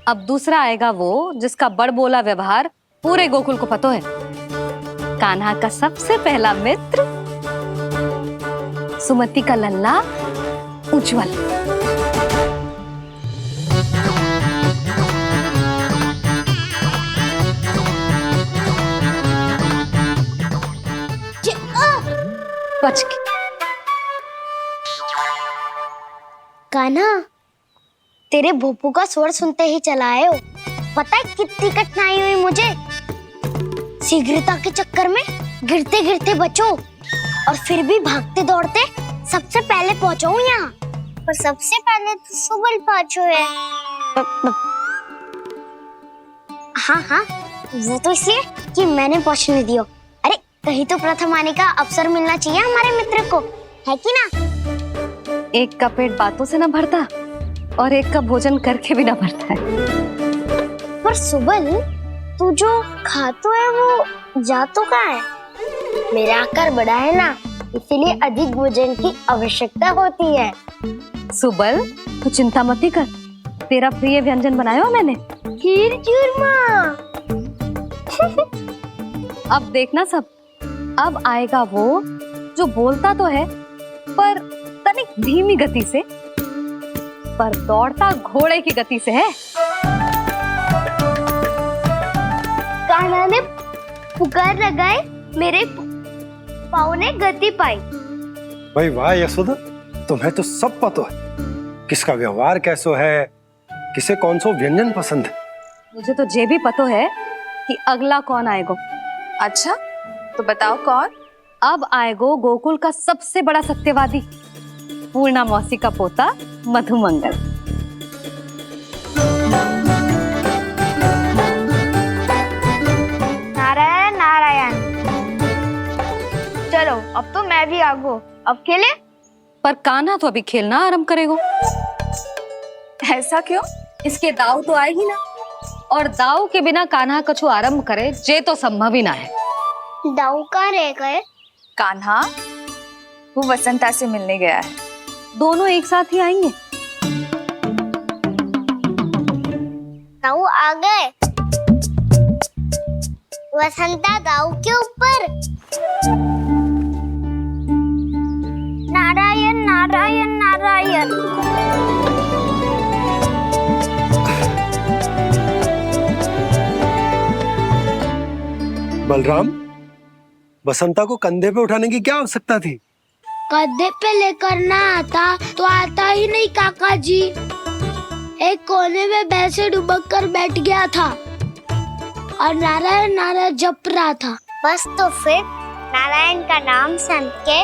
अब दूसरा आएगा वो जिसका बड़ बोला व्यवहार पूरे गोकुल को पता है। कान्हा का सबसे पहला मित्र, सुमति का लल्ला उज्जवल। बच के। कान्हा, तेरे भोपू का स्वर सुनते ही चला आए हो। पता है कितनी कठिनाई हुई मुझे। शीघ्रता के चक्कर में गिरते गिरते बचो और फिर भी भागते दौड़ते सबसे पहले पहुंचो यहाँ। पर सबसे पहले तो सुबल पहुंचो है। हाँ हाँ, वो तो इसलिए कि मैंने पहुंचने दियो। अरे कहीं तो प्रथम आने का अवसर मिलना चाहिए हमारे मित्र को, है कि ना? एक का पेट बातों से ना भरता और एक का भोजन करके भी ना भरता है। पर सुबल, तू जो खातो है वो जातो का है। मेरा आकार बड़ा है ना, इसीलिए अधिक भोजन की आवश्यकता होती है। सुबल, तू चिंता मत कर, तेरा प्रिय व्यंजन बनाया हो मैंने, खीर चूरमा। अब देखना सब, अब आएगा वो जो बोलता तो है पर तनिक धीमी गति से, पर दौड़ता घोड़े की गति से है। कान्हा ने पुकार लगाए, मेरे पाँव ने गति पाई। भाई वाह यशोदा, तुम्हें तो सब पता है किसका व्यवहार कैसो है, किसे कौन सो व्यंजन पसंद है। मुझे तो ये भी पता है कि अगला कौन आएगो। अच्छा, तो बताओ कौन? अब आएगो गोकुल का सबसे बड़ा सत्यवादी, पूर्णा मौसी का पोता मधुमंगल। नारायण नारायण। चलो अब तो मैं भी आगो, अब खेले। पर कान्हा तो अभी खेलना आरंभ करेगो। ऐसा क्यों? इसके दाव तो आएगी ना, और दाव के बिना कान्हा कछु आरंभ करे जे तो संभव ही ना है। दाऊ कहाँ रह गए? कान्हा वो वसंता से मिलने गया है। दोनों एक साथ ही आएंगे। दाऊ आ गए। वसंता दाऊ के ऊपर। नारायण नारायण नारायण। बलराम, बसंता को कंधे पे उठाने की क्या आवश्यकता थी? कंधे पे लेकर ना आता तो आता ही नहीं काका जी। एक कोने में वैसे डुबक कर बैठ गया था और नारायण नारायण जप रहा था। बस तो फिर नारायण का नाम सुन के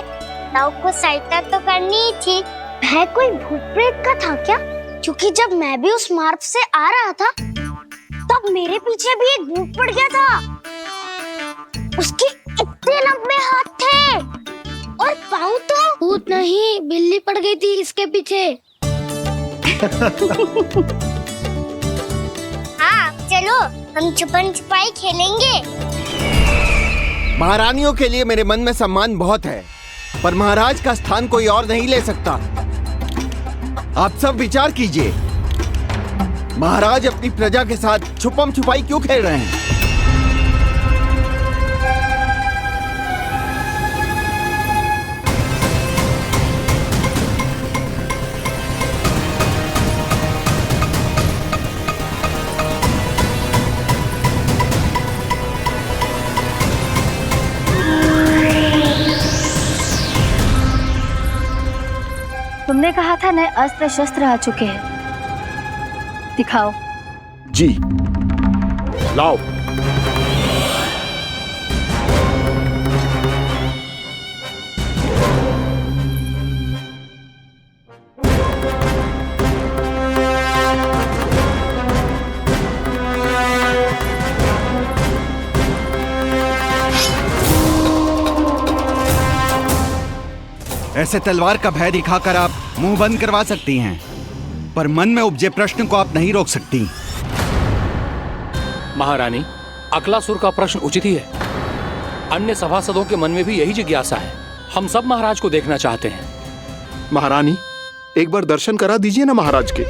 दाऊ को सहायता तो करनी ही थी। वह कोई भूत प्रेत का था क्या? क्योंकि जब मैं भी उस मार्ग से आ रहा था तब मेरे पीछे भी एक भूत पड़ गया था। उसके इतने लंबे हाथ थे और पाँव तो भूत नहीं, बिल्ली पड़ गई थी इसके पीछे। हाँ चलो, हम छुपन छुपाई खेलेंगे। महारानियों के लिए मेरे मन में सम्मान बहुत है, पर महाराज का स्थान कोई और नहीं ले सकता। आप सब विचार कीजिए, महाराज अपनी प्रजा के साथ छुपम छुपाई क्यों खेल रहे हैं? तुमने कहा था नए अस्त्र शस्त्र आ चुके हैं, दिखाओ। जी लाओ। ऐसे तलवार का भय दिखाकर आप मुंह बंद करवा सकती हैं, पर मन में उपजे प्रश्न को आप नहीं रोक सकती। महारानी, अकलासुर का प्रश्न उचित ही है। अन्य सभासदों के मन में भी यही जिज्ञासा है। हम सब महाराज को देखना चाहते हैं। महारानी, एक बार दर्शन करा दीजिए ना महाराज के।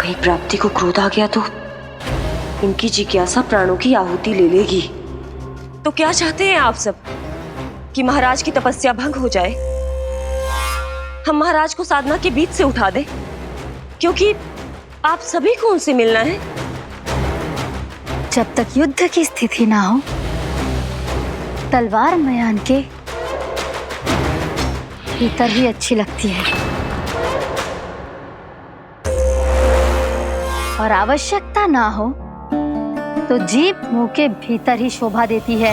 कहीं प्राप्ति को क्रोध आ गया तो इनकी जिज्ञासा प्राणों की आहुति ले लेगी। तो क्या चाहते हैं आप सब? कि महाराज की तपस्या भंग हो जाए? हम महाराज को साधना के बीच से उठा दें? क्योंकि आप सभी को उनसे मिलना है। जब तक युद्ध की स्थिति ना हो, तलवार मयान के भीतर ही अच्छी लगती है और आवश्यकता ना हो तो जीभ मुंह के भीतर ही शोभा देती है।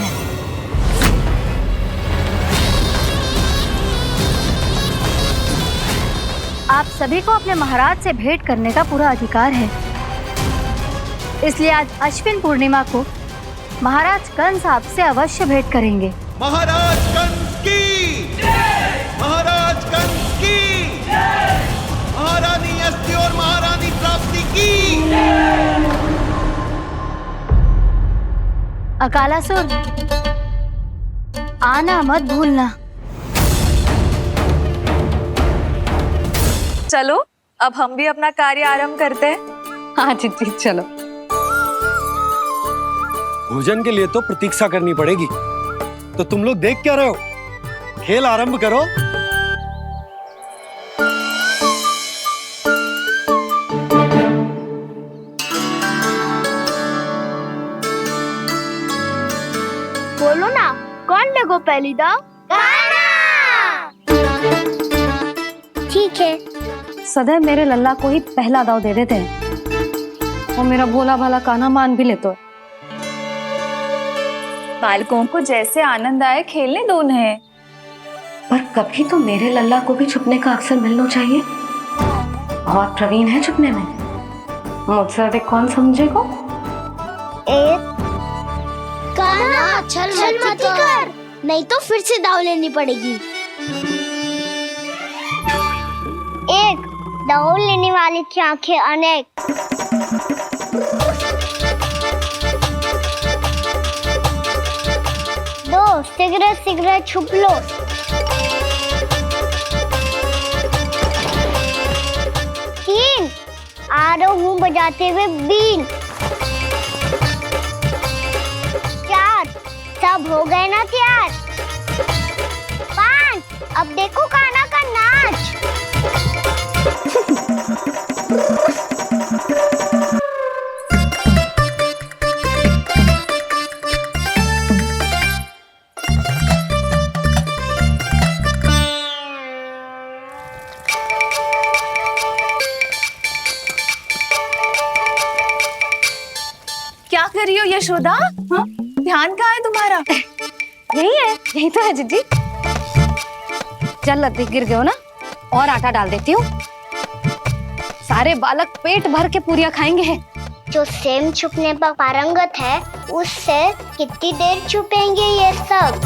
आप सभी को अपने महाराज से भेंट करने का पूरा अधिकार है, इसलिए आज अश्विन पूर्णिमा को महाराज कंस आपसे अवश्य भेंट करेंगे। महाराज कंस की जय! महाराज कंस की जय! महारानी अस्ति और महारानी प्राप्ति की जय! अकालासुर, आना मत भूलना। चलो अब हम भी अपना कार्य आरंभ करते हैं। हाँ चिट्ठी चलो। भोजन के लिए तो प्रतीक्षा करनी पड़ेगी, तो तुम लोग देख क्या रहे हो? खेल आरंभ करो। बोलो ना, कौन लगो पहली दाव? ठीक है। सदैव मेरे लल्ला को ही पहला दाव दे देते हैं और मेरा भोला भाला कान्हा मान भी लेते हैं। बालकों को जैसे आनंद आए खेलने दो उन्हें। पर कभी तो मेरे लल्ला को भी छुपने का अवसर मिलना चाहिए। बहुत प्रवीण है छुपने में, मुझसे अधिक कौन समझेगा? कान्हा छल मत कर, नहीं तो फिर से दाव लेनी पड़ेगी। एक दाव लेने वाले की आंखें अनेक। दो सिगरेट सिगरेट छुप लो। तीन आरो मुंह बजाते हुए बीन। चार सब हो गए ना तैयार? पांच अब देखो कान्हा का नाच। क्या कर रही हो यशोदा? हाँ? ध्यान कहाँ है तुम्हारा? यही है, यही तो है जिज्जी। चल लद्दी गिर गए हो ना, और आटा डाल देती हूँ। सारे बालक पेट भर के पूरियां खाएंगे। जो सेम छुपने पर पारंगत है, उससे कितनी देर छुपेंगे ये सब?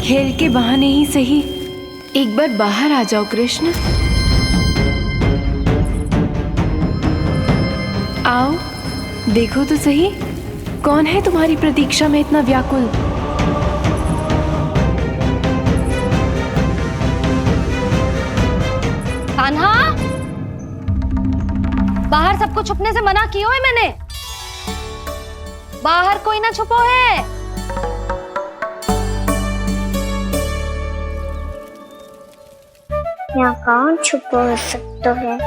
खेल के बहाने ही सही एक बार बाहर आ जाओ कृष्ण। आओ देखो तो सही, कौन है तुम्हारी प्रतीक्षा में इतना व्याकुल? कान्हा, बाहर सबको छुपने से मना किया है मैंने। बाहर कोई ना छुपो है। यहाँ कौन छुपा हो सकता है?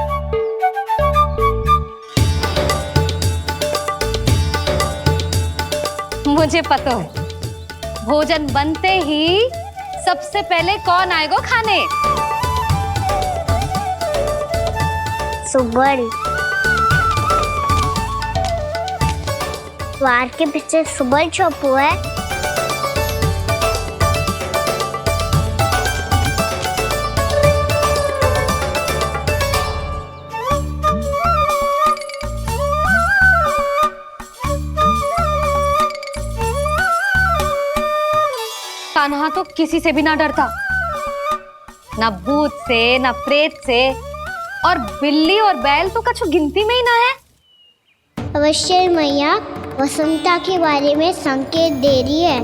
मुझे पता है, भोजन बनते ही सबसे पहले कौन आएगा खाने? सुबल। द्वार के पीछे सुबल छुपा है। कान्हा तो किसी से भी ना डरता, ना भूत से, ना प्रेत से, और बिल्ली और बैल तो कछु गिनती में ही ना है। अवश्य मैया वसंता के बारे में संकेत दे रही है।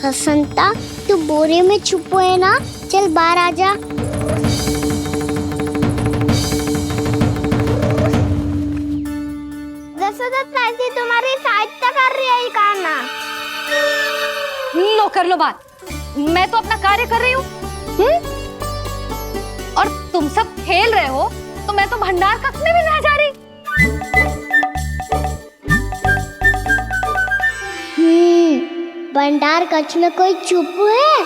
वसंता, तू बोरे में छुप है ना, चल बाहर आ जा। ताई तुम्हारी सहायता कर रही है कान्हा। लो कर लो बात, मैं तो अपना कार्य कर रही हूँ। और तुम सब खेल रहे हो तो मैं तो भंडार कक्ष में भी नहीं जा रही। भंडार कक्ष में कोई चुप है?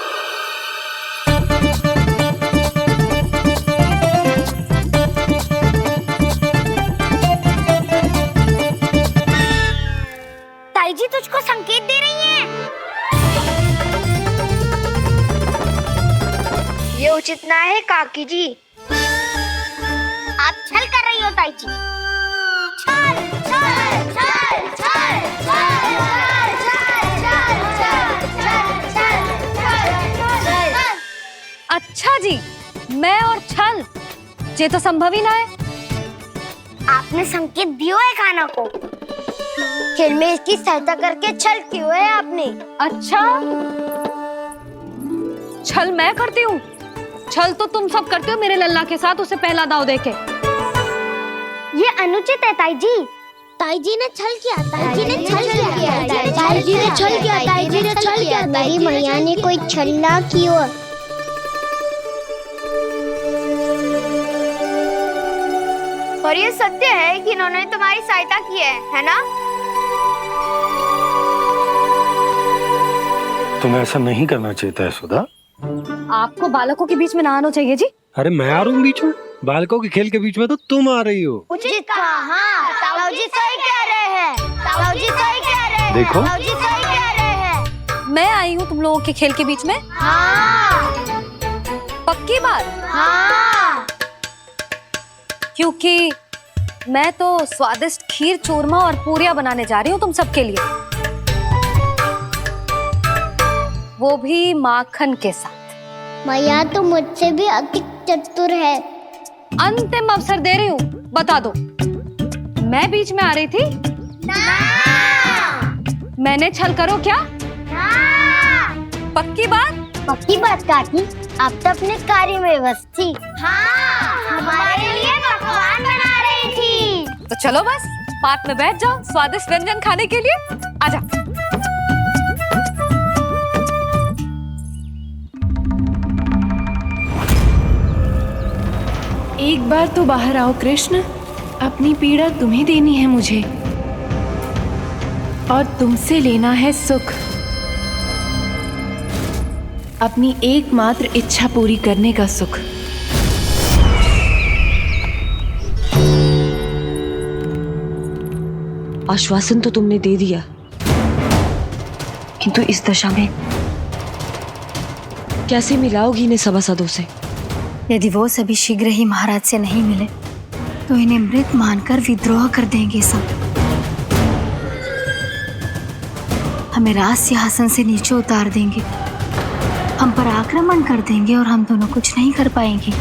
ताई जी तुझको संकेत दे रही हैं। ये उचित ना है काकी जी। आप छल कर रही हो ताई जी। छल छल छल छल छल अच्छा जी, मैं और छल, ये तो संभव ही ना है। आपने संकेत दियो है कान्हा को, खेल में इसकी सहायता करके छल क्यों है आपने? अच्छा, छल मैं करती हूँ? छल तो तुम सब करते हो मेरे लल्ला के साथ, उसे पहला दाव देके। ये अनुचित है ताई जी। ताई जी ने छल किया, ताई जी ने छल किया, ताई जी ने छल किया, ताई जी ने छल किया। मेरी मैया ने कोई छलना किया। और ये सत्य है कि इन्होंने तुम्हारी सहायता की है ना? तुम्हें ऐसा नहीं करना चाहिए था यशोदा। आपको बालकों के बीच में ना आना चाहिए जी। अरे मैं आ रहा हूँ बीच में? बालकों के खेल के बीच में तो तुम आ रही हो। उचित कहा, हाँ, ताऊ जी सही कह रहे हैं, ताऊ जी सही कह रहे हैं, देखो। ताऊ जी सही कह रहे हैं। मैं आई हूँ तुम लोगों के खेल के बीच में? हाँ। पक्की बात? हाँ। क्योंकि मैं तो स्वादिष्ट खीर, चूरमा और पूरियां बनाने जा रही हूँ तुम सबके लिए, वो भी माखन के साथ। मैया तो मुझसे भी अधिक चतुर है। अंतिम अवसर दे रही हूँ, बता दो, मैं बीच में आ रही थी? ना। मैंने छल करो क्या? ना। पक्की बात? पक्की बात काकी, आप तो अपने कार्य में व्यस्त थी। हाँ, हमारे लिए पकवान बना रही थी। तो चलो बस पात में बैठ जाओ स्वादिष्ट व्यंजन खाने के लिए। आजा। एक बार तो बाहर आओ कृष्ण, अपनी पीड़ा तुम्हें देनी है मुझे, और तुमसे लेना है सुख। अपनी एकमात्र इच्छा पूरी करने का सुख। आश्वासन तो तुमने दे दिया, किंतु इस दशा में कैसे मिलाओगी इन्हें सभासदों से? यदि वो सभी शीघ्र ही महाराज से नहीं मिले तो इन्हें मृत मानकर विद्रोह कर देंगे सब। हमें राज सिंहासन से नीचे उतार देंगे, हम पर आक्रमण कर देंगे और हम दोनों कुछ नहीं कर पाएंगे।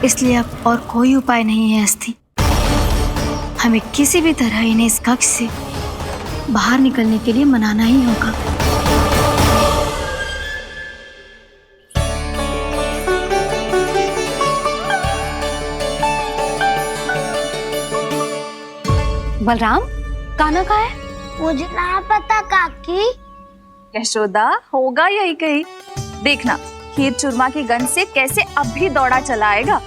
इसलिए अब और कोई उपाय नहीं है अस्थि। हमें किसी भी तरह इन्हें इस कक्ष से बाहर निकलने के लिए मनाना ही होगा। बलराम, कान्हा कहाँ है? मुझे ना पता काकी। यशोदा, होगा यही कहीं। देखना, खीर चूरमा की गंध से कैसे अब भी दौड़ा चला आएगा।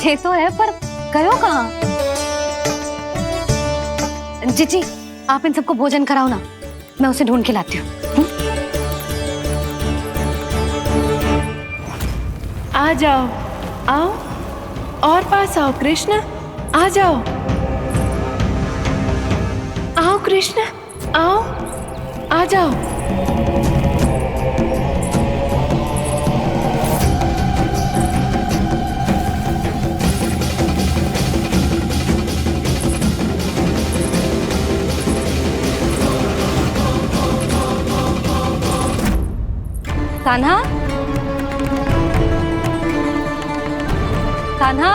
ये तो है, पर गयो कहाँ? जी, आप इन सबको भोजन कराओ ना, मैं उसे ढूंढ के लाती हूँ। आ जाओ, आओ और पास आओ कृष्ण, आ जाओ। आओ कृष्ण, आओ, आ जाओ। कान्हा, कान्हा,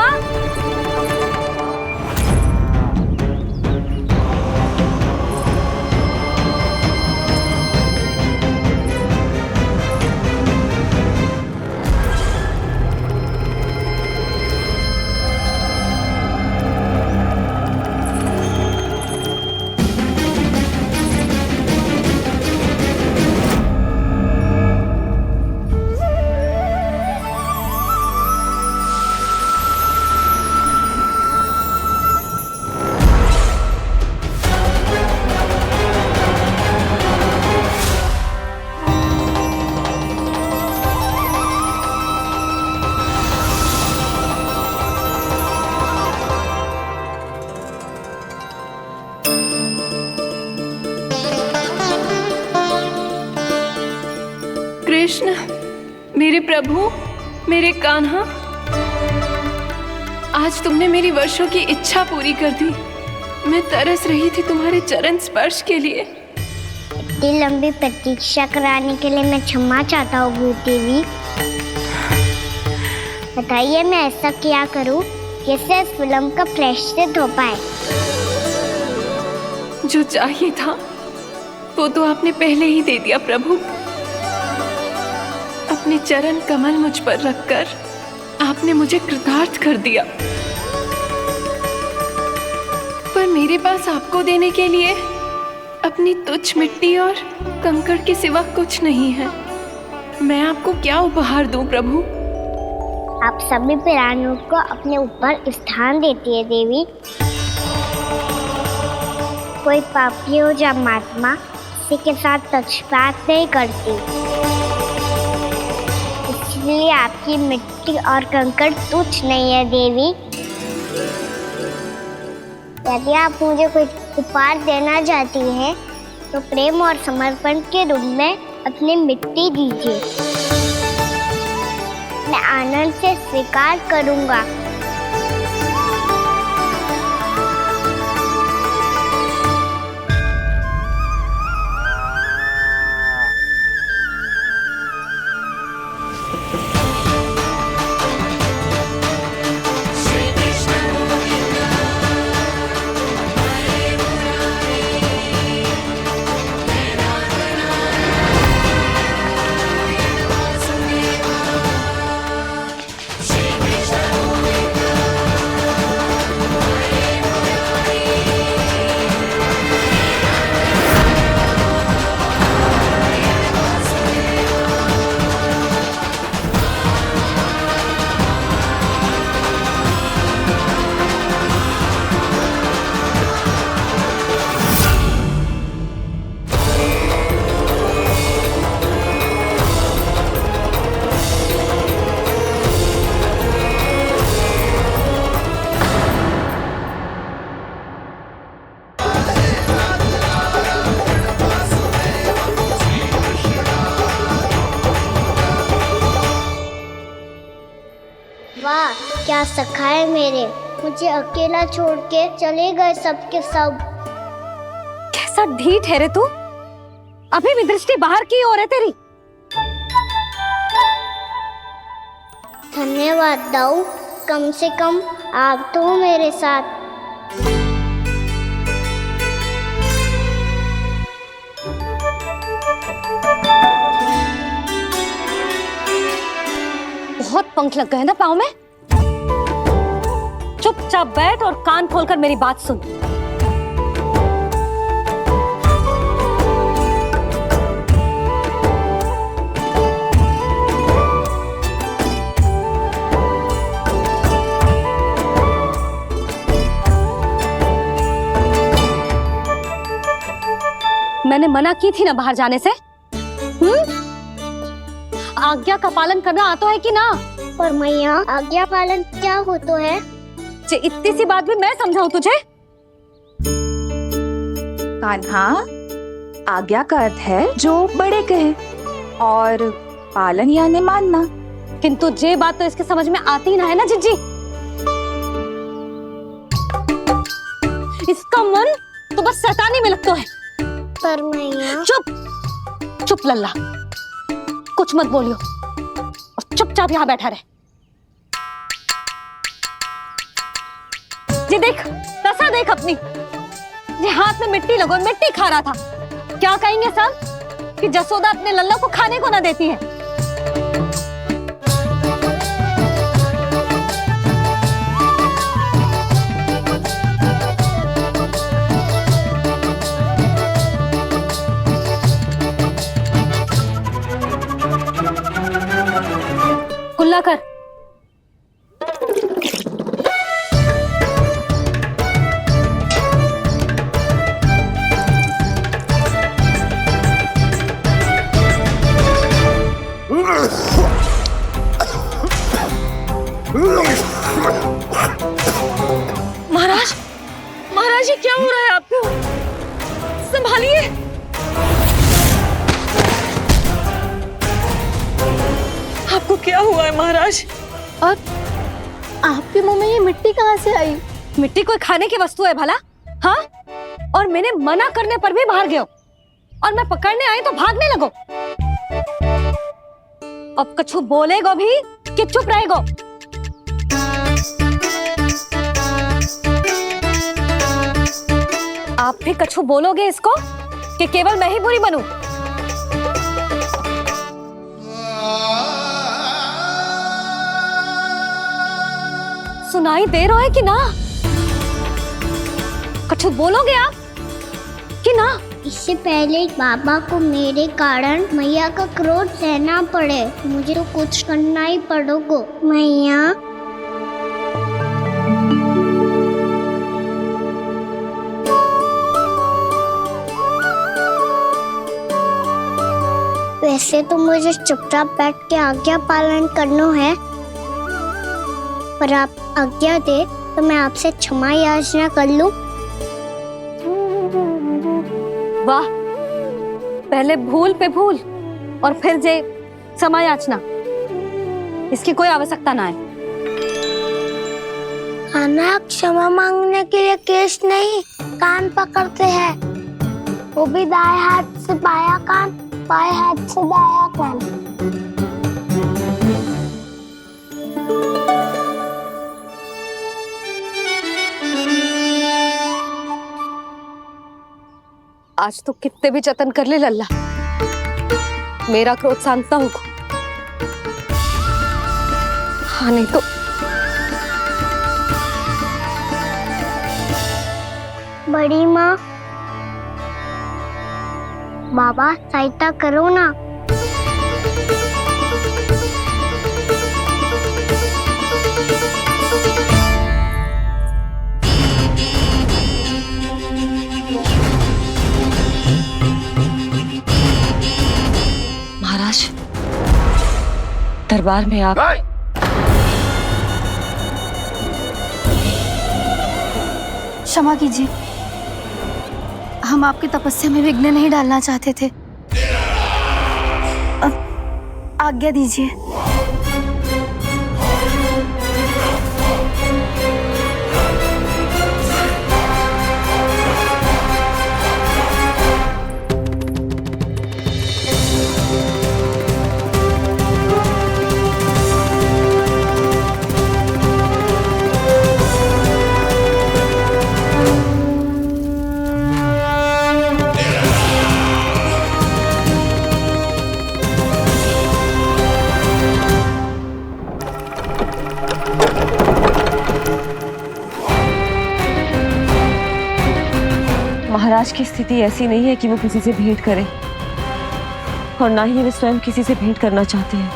कृष्ण, मेरे प्रभु, मेरे कान्हा, आज तुमने मेरी वर्षों की इच्छा पूरी कर दी। मैं तरस रही थी तुम्हारे चरण स्पर्श के लिए। इतनी लंबी प्रतीक्षा कराने के लिए मैं क्षमा चाहता हूँ भूत देवी। बताइए मैं ऐसा क्या करूँ जिससे इस फिल्म का प्रायश्चित हो पाए। जो चाहिए था वो तो आपने पहले ही दे दिया प्रभु। अपने चरण कमल मुझ पर रखकर आपने मुझे कृतार्थ कर दिया। पर मेरे पास आपको देने के लिए अपनी तुच्छ मिट्टी और कंकड़ के सिवा कुछ नहीं है। मैं आपको क्या उपहार दूं प्रभु? आप सभी प्राणियों को अपने ऊपर स्थान देती है देवी। कोई पापी हो या महात्मा किसी के साथ पक्षपात नहीं करती, इसलिए आपकी मिट्टी और कंकड़ तुच्छ नहीं है देवी। यदि आप मुझे कोई उपहार देना चाहती हैं तो प्रेम और समर्पण के रूप में अपनी मिट्टी दीजिए। मैं आनंद से स्वीकार करूंगा। वाह क्या सखा है मेरे, मुझे अकेला छोड़ के चले गए सबके सब। कैसा ढीठ है रे तू। अभी भी दृष्टि बाहर की ओर है तेरी। धन्यवाद दाऊ, कम से कम आप तो हो मेरे साथ। बहुत पंख लग गए ना पाँव में। चुपचाप बैठ और कान खोलकर मेरी बात सुन। मैंने मना की थी ना बाहर जाने से। आज्ञा का पालन करना आता है कि ना? पर मैया आज्ञा पालन क्या होता है? इतनी सी बात भी मैं समझाऊं तुझे? कान्हा, आज्ञा का अर्थ है जो बड़े कहे और पालन यानी मानना। किंतु ये बात तो इसके समझ में आती ना है ना जिज्जी। इसका मन तो बस शैतानी में लगता है। पर मैया चुप चुप लल्ला, कुछ मत बोलियो और चुपचाप यहाँ बैठा रहे। जी देख, दशा देख अपनी, ये हाथ में मिट्टी लगो मिट्टी खा रहा था। क्या कहेंगे सब कि जसोदा अपने लल्ला को खाने को ना देती है। कुल्ला कर। महाराज, महाराज ये क्या हो रहा है आपको? संभालिए। आपको क्या हुआ है महाराज? और आपके मुंह में ये मिट्टी कहाँ से आई? मिट्टी कोई खाने की वस्तु है भला? हाँ, और मैंने मना करने पर भी बाहर गए हो, और मैं पकड़ने आई तो भागने लगो। अब कछु बोलेगो भी कि चुप रहेगो? आप भी कछु बोलोगे इसको कि केवल मैं ही बुरी बनूं? सुनाई दे रहा है कि ना? कछु बोलोगे आप कि ना? इससे पहले बाबा को मेरे कारण मैया का क्रोध सहना पड़े, मुझे तो कुछ करना ही पड़ेगा। मैया, वैसे तो मुझे चुपचाप बैठ के आज्ञा पालन करना है, पर आप आज्ञा दे तो मैं आपसे क्षमा याचना कर लूं। वाह, पहले भूल पे भूल और फिर जे क्षमा याचना, इसकी कोई आवश्यकता ना है। खाना क्षमा मांगने के लिए केस नहीं, कान पकड़ते हैं, वो भी दाएं हाथ से बायां कान, बाएं हाथ से दायां कान। आज तो कितने भी जतन कर ले लल्ला, मेरा क्रोध शांत ना होगा। हाँ नहीं तो बड़ी माँ, बाबा सहायता करो ना। महाराज, दरबार में आप क्षमा कीजिए, हम आपकी तपस्या में विघ्न नहीं डालना चाहते थे। अब आज्ञा दीजिए। महाराज की स्थिति ऐसी नहीं है कि वो किसी से भेंट करें, और ना ही वे स्वयं किसी से भेंट करना चाहते हैं।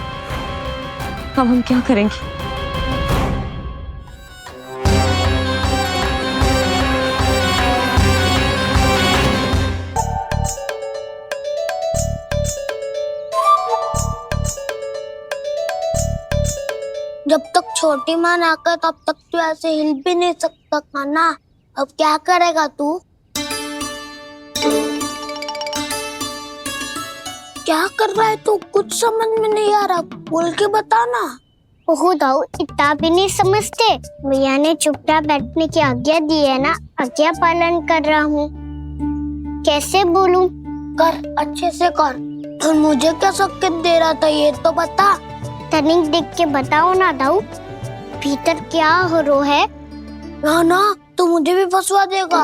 अब हम क्या करेंगे? जब तक छोटी माँ ना कर तब तक तू ऐसे हिल भी नहीं सकता था ना। अब क्या करेगा तू? क्या कर रहा है तू? कुछ समझ में नहीं आ रहा, बोल के बता ना। ओहो दाऊ, इतना भी नहीं समझते। भैया ने चुपचाप बैठने की आज्ञा दी है ना, आज्ञा पालन कर रहा हूँ। कैसे बोलूं? कर, अच्छे से कर। और मुझे क्या संकेत दे रहा था ये तो बता। तनिक देख के बताओ ना दाऊ, भीतर क्या हो रहा है? ना ना, तू मुझे भी फंसवा देगा?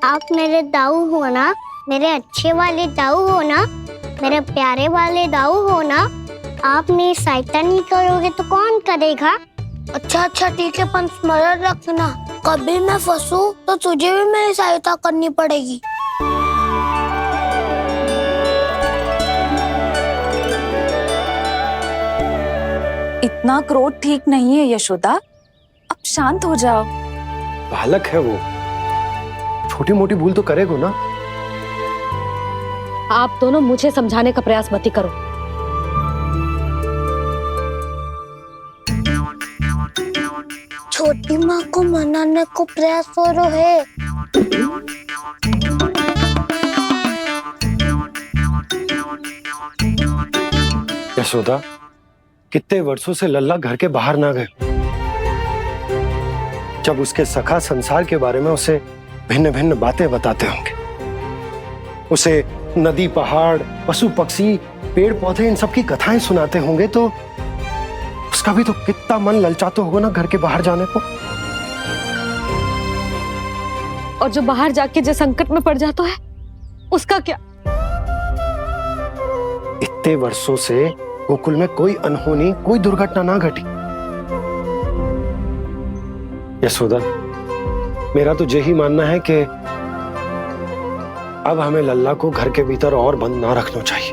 आप मेरे दाऊ हो ना, मेरे अच्छे वाले दाऊ हो ना, मेरे प्यारे वाले दाऊ हो ना। आप मेरी सहायता नहीं करोगे तो कौन करेगा? अच्छा अच्छा ठीक है, पर स्मरण रखना, कभी मैं फंसू तो तुझे भी मेरी सहायता करनी पड़ेगी। इतना क्रोध ठीक नहीं है यशोदा, अब शांत हो जाओ। बालक है वो, छोटी मोटी भूल तो करेगा ना। आप दोनों मुझे समझाने का प्रयास मत ही करो। छोटी माँ को मनाने को प्रयास हो रहा है। यशोदा, कितने वर्षों से लल्ला घर के बाहर ना गए। जब उसके सखा संसार के बारे में उसे भिन्न भिन्न बातें बताते होंगे, उसे नदी पहाड़ पशु पक्षी पेड़ पौधे इन सब की कथाएं सुनाते होंगे, तो उसका भी तो कितना मन ललचाता होगा ना घर के बाहर जाने को। और जो बाहर जाके जो संकट में पड़ जाता है उसका क्या? इतने वर्षों से गोकुल में कोई अनहोनी कोई दुर्घटना ना घटी। यशोदा, मेरा तो यही मानना है कि अब हमें लल्ला को घर के भीतर और बंद ना रखना चाहिए।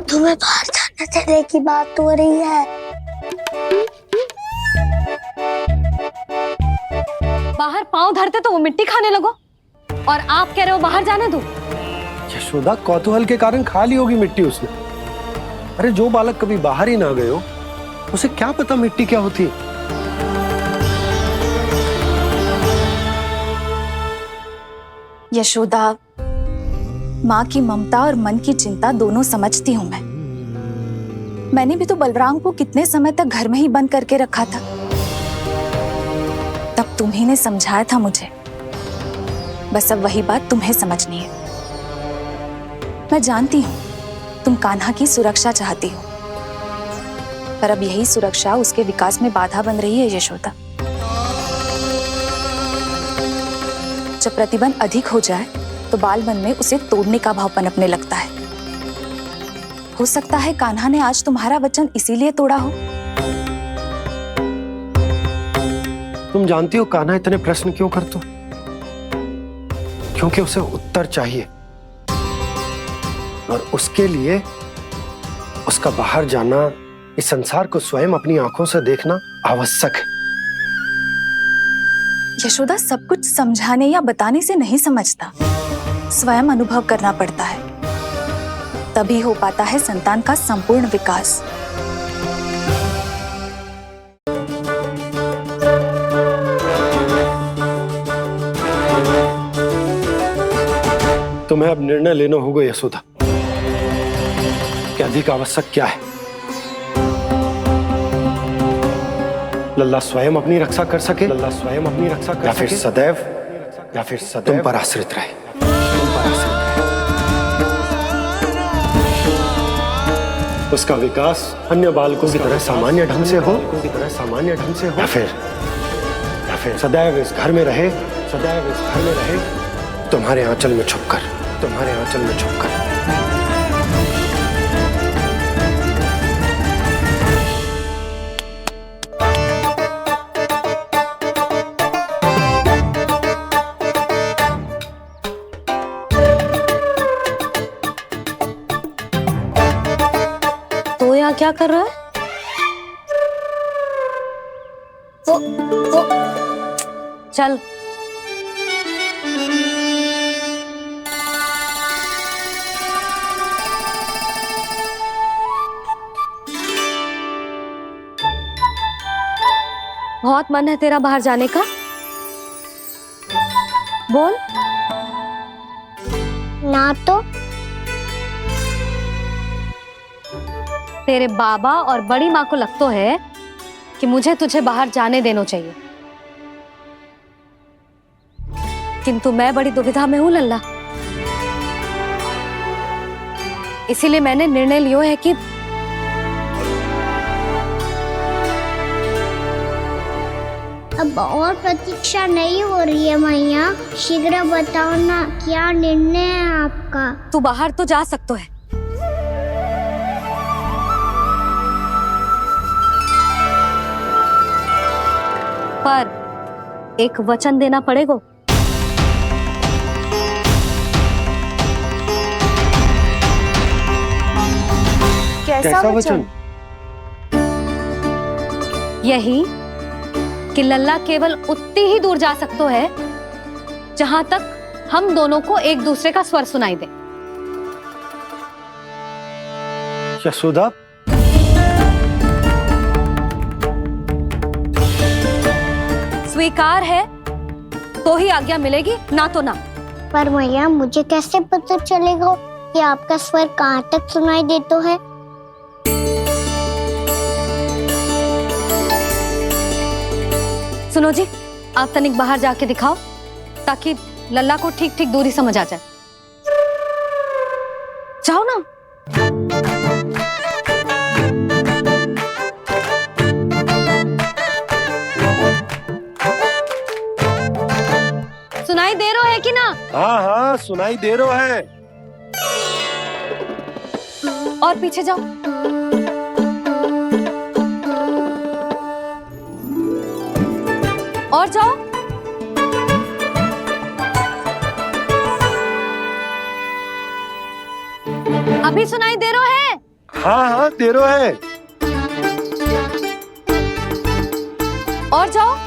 तुम्हें बाहर जाने देने की बात हो रही है। बाहर पांव धरते तो वो मिट्टी खाने लगो, और आप कह रहे हो बाहर जाने दो। यशोदा, कौतूहल के कारण खा ली होगी मिट्टी उसने। अरे जो बालक कभी बाहर ही ना गए हो, उसे क्या पता मिट्टी क्या होती है। यशोदा, माँ की ममता और मन की चिंता दोनों समझती हूँ मैं। मैंने भी तो बलराम को कितने समय तक घर में ही बंद करके रखा था। तब तुम्ही ने समझाया था मुझे, बस अब वही बात तुम्हें समझनी है। मैं जानती हूँ तुम कान्हा की सुरक्षा चाहती हो, पर अब यही सुरक्षा उसके विकास में बाधा बन रही है यशोदा। जब प्रतिबंध अधिक हो जाए तो बाल मन में उसे तोड़ने का भाव पनपने लगता है। हो सकता है कान्हा ने आज तुम्हारा वचन इसीलिए तोड़ा हो। तुम जानती हो कान्हा इतने प्रश्न क्यों करता? क्योंकि उसे उत्तर चाहिए, और उसके लिए उसका बाहर जाना, इस संसार को स्वयं अपनी आंखों से देखना आवश्यक है। यशोदा, सब कुछ समझाने या बताने से नहीं समझता, स्वयं अनुभव करना पड़ता है, तभी हो पाता है संतान का संपूर्ण विकास। तुम्हें अब निर्णय लेना होगा यशोदा कि अधिक आवश्यक क्या है। लल्ला स्वयं अपनी रक्षा कर सके, लल्ला स्वयं अपनी रक्षा कर सके, या फिर सदैव तुम पर आश्रित रहे, तुम पर आश्रित रहे। उसका विकास अन्य बालकों की तरह सामान्य ढंग से हो, या फिर सदैव इस घर में रहे, सदैव इस घर में रहे, तुम्हारे आंचल में छुपकर, तुम्हारे आंचल में छुपकर। तो यहाँ क्या कर रहा है? वो चल। बहुत मन है तेरा बाहर जाने का? बोल। ना तो तेरे बाबा और बड़ी माँ को लगता है कि मुझे तुझे बाहर जाने देना चाहिए, किंतु मैं बड़ी दुविधा में हूं लल्ला। इसीलिए मैंने निर्णय लिया है कि अब और प्रतीक्षा नहीं हो रही है मैया। शीघ्र बताओ ना, क्या निर्णय है आपका? तू बाहर तो जा सकते है, पर एक वचन देना पड़ेगा। कैसा वचन? यही कि लल्ला केवल उतनी ही दूर जा सकते है जहां तक हम दोनों को एक दूसरे का स्वर सुनाई दे। यशोदा, स्वीकार है तो ही आज्ञा मिलेगी, ना तो ना। पर मैया मुझे कैसे पता चलेगा कि आपका स्वर कहाँ तक सुनाई देता है? सुनो जी, आप तनिक बाहर जाके दिखाओ ताकि लल्ला को ठीक ठीक दूरी समझ आ जाए। जाओ ना। सुनाई दे रहा है कि ना? हाँ हाँ सुनाई दे रहा है। और पीछे जाओ। और जाओ। अभी सुनाई दे रहा है? हाँ हाँ दे रहा है। और जाओ।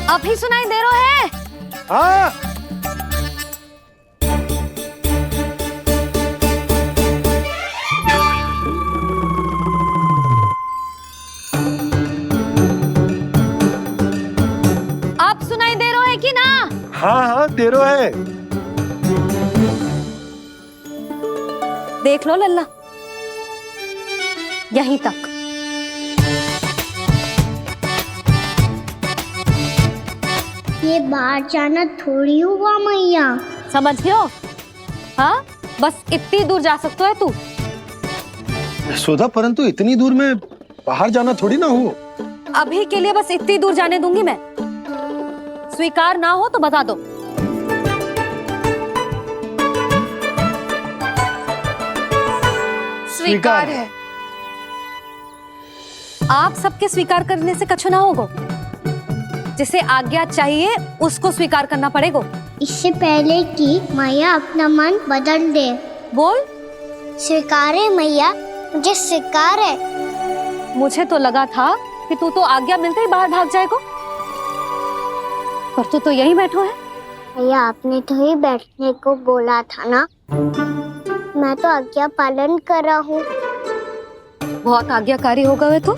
अभी सुनाई दे रहा है? हाँ। आप सुनाई दे रहा है कि ना? हाँ हाँ दे रहा है। देख लो लल्ला, यहीं तक। ये बाहर जाना थोड़ी हुआ मैया। समझियो? हाँ, बस इतनी दूर जा सकता है तू। यशोदा, परंतु इतनी दूर में बाहर जाना थोड़ी ना हो। अभी के लिए बस इतनी दूर जाने दूंगी मैं। स्वीकार ना हो तो बता दो। स्वीकार है। आप सबके स्वीकार करने से कछु ना होगा। जिसे आज्ञा चाहिए उसको स्वीकार करना पड़ेगा। इससे पहले कि मैया अपना मन बदल दे। बोल। स्वीकार है मैया, मुझे स्वीकार है। मुझे तो लगा था कि तू तो आज्ञा मिलते ही बाहर भाग जाएगा, पर तू तो यहीं बैठो है। मैया आपने तो ही बैठने को बोला था ना, मैं तो आज्ञा पालन कर रहा हूँ। बहुत आज्ञाकारी हो गए तो।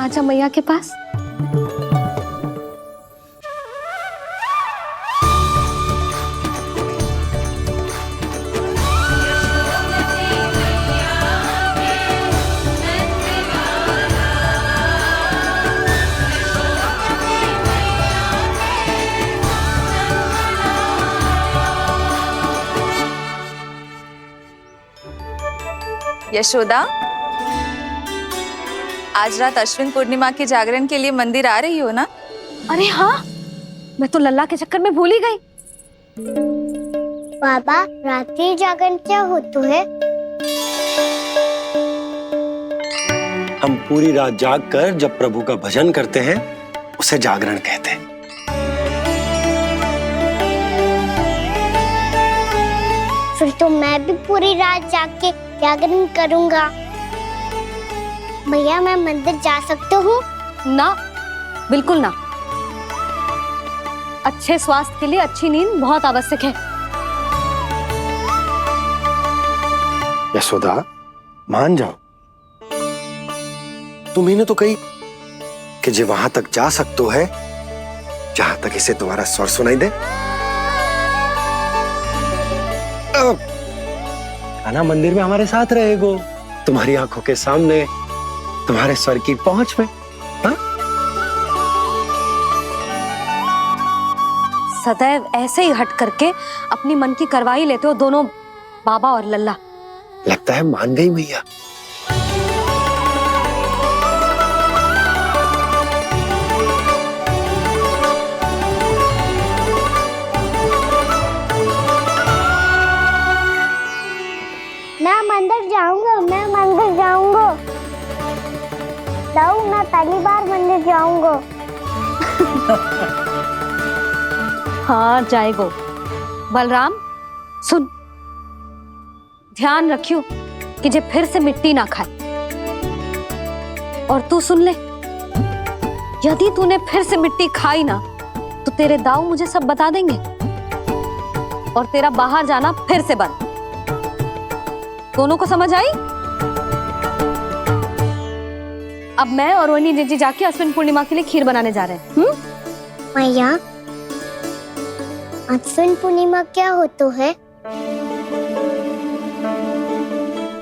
आजा मैया के पास। यशोदा, आज रात अश्विन पूर्णिमा के जागरण के लिए मंदिर आ रही हो ना? अरे हाँ, मैं तो लल्ला के चक्कर में भूल ही गई। बाबा, रात्रि जागरण क्या होता है? हम पूरी रात जाग कर जब प्रभु का भजन करते हैं उसे जागरण कहते हैं। फिर तो मैं भी पूरी रात जाग के जागरण करूंगा। भैया, मैं मंदिर जा सकती हूँ? ना, बिल्कुल ना। अच्छे स्वास्थ्य के लिए अच्छी नींद बहुत आवश्यक है। यशोदा, मान जाओ। तुम्ही ने तो कही कि जो वहां तक जा सकते है जहां तक इसे तुम्हारा स्वर सुनाई दे। आना मंदिर में हमारे साथ रहेगो, तुम्हारी आंखों के सामने, तुम्हारे स्वर की पहुंच में। हाँ? सदैव ऐसे ही हट करके अपनी मन की करवाई लेते हो दोनों बाबा और लल्ला। लगता है मान गई मैया। मैं मंदिर जाऊंगा, मैं मंदिर जाऊंगा। दाऊ, मैं पहली बार मंदिर जाऊंगा। हाँ जाएगो। बलराम सुन, ध्यान रखियो कि जे फिर से मिट्टी ना खाए। और तू सुन ले, यदि तूने फिर से मिट्टी खाई ना तो तेरे दाऊ मुझे सब बता देंगे और तेरा बाहर जाना फिर से बंद। दोनों को समझ आई? अब मैं और रोहिणी जीजी जाके अश्विन पूर्णिमा के लिए खीर बनाने जा रहे हैं। मैया, अश्विन पूर्णिमा क्या होता है?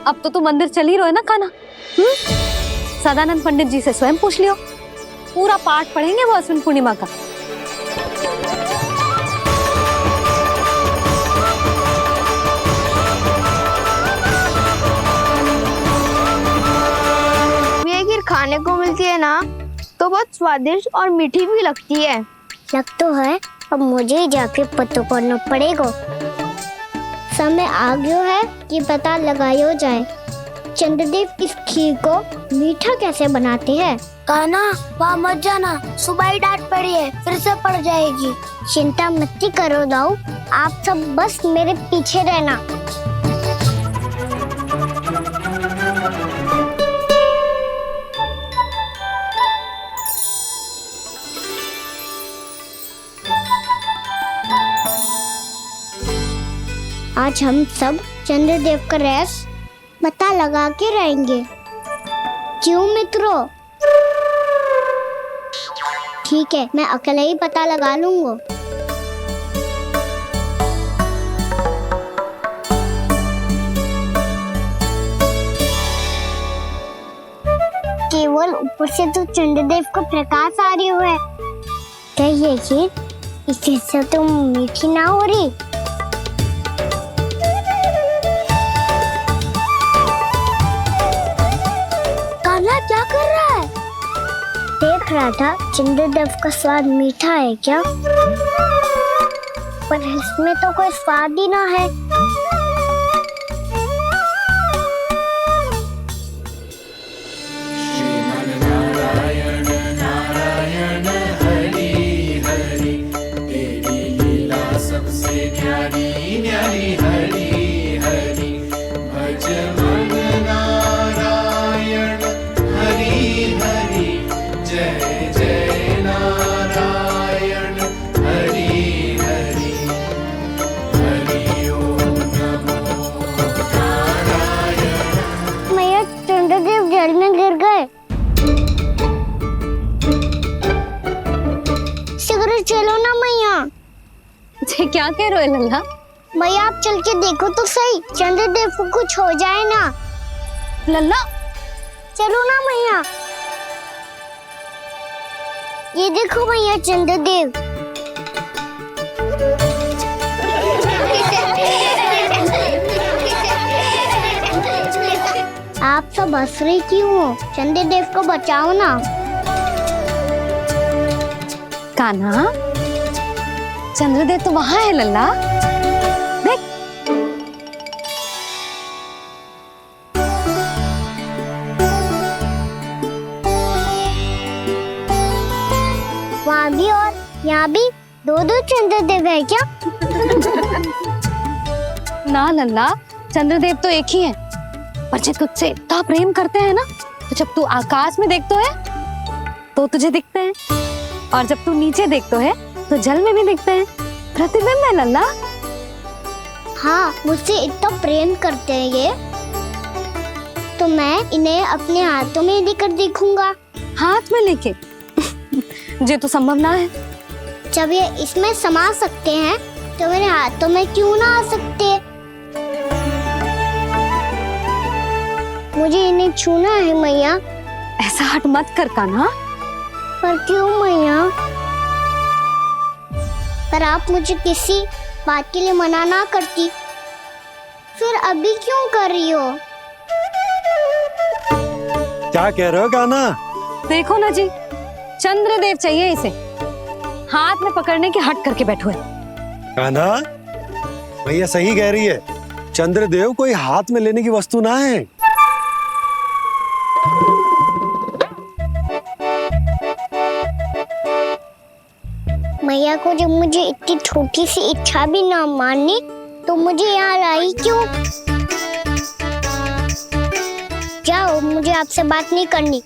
अब तो तू मंदिर चल ही रहो है ना खाना। सदानंद पंडित जी से स्वयं पूछ लियो, पूरा पाठ पढ़ेंगे वो अश्विन पूर्णिमा का। ये खीर खाने को मिलती है ना तो बहुत स्वादिष्ट और मीठी भी लगती है। लग तो है, अब मुझे ही जाके पता करना पड़ेगा। समय आ गया है कि पता लगाया जाए चंद्रदेव इस खीर को मीठा कैसे बनाते हैं। कान्हा, वहाँ मत जाना, सुबह ही डांट पड़ी है, फिर से पड़ जाएगी। चिंता मत करो दाऊ, आप सब बस मेरे पीछे रहना। आज हम सब चंद्रदेव का रहस्य पता लगा के रहेंगे। क्यों मित्रों? ठीक है, मैं अकेले ही पता लगा लूंगा। केवल ऊपर से तो चंद्रदेव को प्रकाश आ रही है। क्या ये खीर इससे तो मीठी ना हो रही? क्या कर रहा है? देख रहा था चंद्रदेव का स्वाद मीठा है क्या, पर इसमें तो कोई स्वाद ही ना है। नारायण नारायण हरि हरि, तेरी लीला सबसे न्यारी न्यारी हरि हरि, भज मन नारायण हरि हरि, जय जय नारायण हरि हरि, हरि ओम नमो नारायण। मैया, चंद्रदेव जल में गिर गए। शीघ्र चलो ना मैया। क्या कह रहे हो लल्ला? मैया, आप चल के देखो तो सही, चंद्रदेव को कुछ हो जाए ना। लल्ला चलो ना मैया। ये देखो मैया, चंद्रदेव। आप सब हंस रही क्यों हो? चंद्रदेव को बचाओ ना। कान्हा, चंद्रदेव तो वहां है लल्ला, देख। वहाँ भी और यहाँ भी दो दो चंद्रदेव है क्या? ना लल्ला, चंद्रदेव तो एक ही है, पर जब तुझसे इतना प्रेम करते हैं ना, तो जब तू आकाश में देखतो है तो तुझे दिखते हैं, और जब तू नीचे देखतो है तो जल में भी दिखते हैं। प्रतिबिंब है लल्ला। हाँ, मुझसे इतना प्रेम करते हैं ये, तो मैं इन्हें अपने हाथों में लेकर देखूंगा। हाथ में लेके? ये तो संभव ना है। जब ये इसमें समा सकते हैं तो मेरे हाथों में क्यों ना आ सकते? मुझे इन्हें छूना है मैया। ऐसा हट मत कर कान्हा। पर क्यों मैया? पर आप मुझे किसी बात के लिए मना ना करती, फिर अभी क्यों कर रही हो? क्या कह रहे हो कान्हा? देखो ना जी, चंद्रदेव चाहिए इसे, हाथ में पकड़ने के हट करके बैठो है। कान्हा, भैया सही कह रही है, चंद्रदेव कोई हाथ में लेने की वस्तु ना है। मैया को जब मुझे इतनी छोटी सी इच्छा भी ना माननी, तो मुझे यहाँ लाई क्यों? जाओ, मुझे आपसे बात नहीं करनी।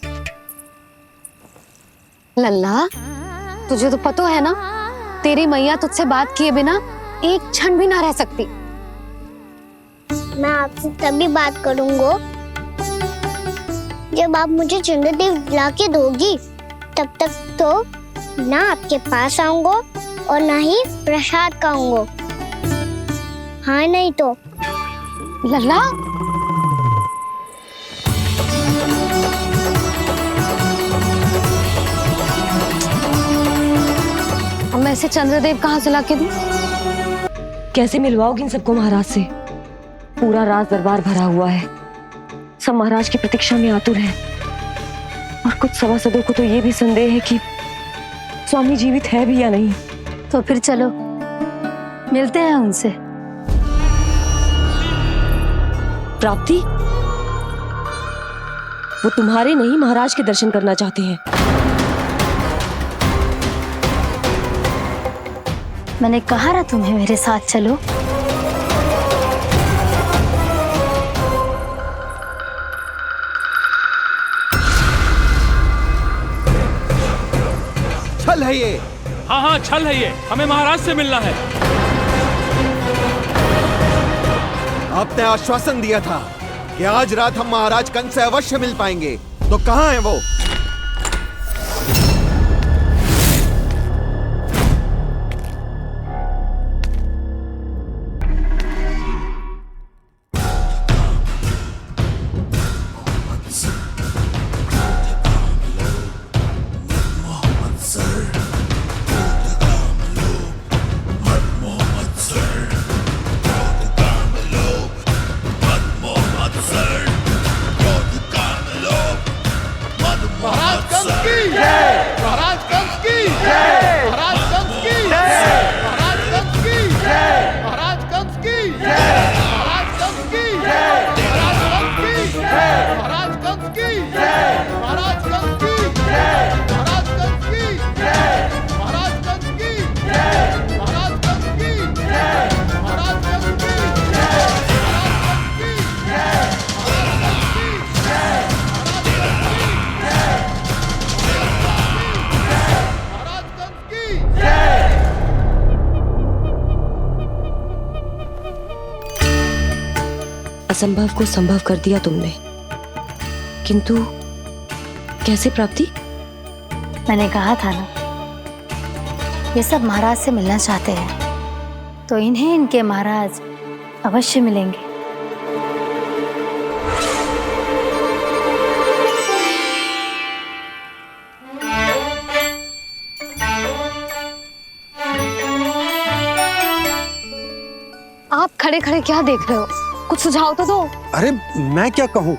लल्ला, तुझे तो पता है ना, तेरी मैया तुझसे बात किए बिना एक क्षण भी ना रह सकती। मैं आपसे तभी बात करूंगा जब आप मुझे चंद्रदेव ला के दोगी। तब तक तो ना आपके पास आऊंगा और ना ही प्रसाद खाऊंगा। हाँ नहीं तो। लल्ला, अब मैं इसे चंद्रदेव कहाँ से लाके दूं? कैसे मिलवाओगी इन सबको महाराज से? पूरा राज दरबार भरा हुआ है, सब महाराज की प्रतीक्षा में आतुर हैं। और कुछ सभासदों को तो ये भी संदेह है कि स्वामी जीवित है भी या नहीं। तो फिर चलो मिलते हैं उनसे। प्राप्ति, वो तुम्हारे नहीं महाराज के दर्शन करना चाहते हैं। मैंने कहा ना तुम्हें मेरे साथ चलो। छल है ये। हाँ हाँ, छल है ये, हमें महाराज से मिलना है। आपने आश्वासन दिया था कि आज रात हम महाराज कंस से अवश्य मिल पाएंगे, तो कहाँ है वो? असंभव को संभव कर दिया तुमने, किंतु कैसे प्राप्ति? मैंने कहा था ना, ये सब महाराज से मिलना चाहते हैं, तो इन्हें इनके महाराज अवश्य मिलेंगे। आप खड़े खड़े क्या देख रहे हो? कुछ सुझाव तो दो। अरे मैं क्या कहूँ,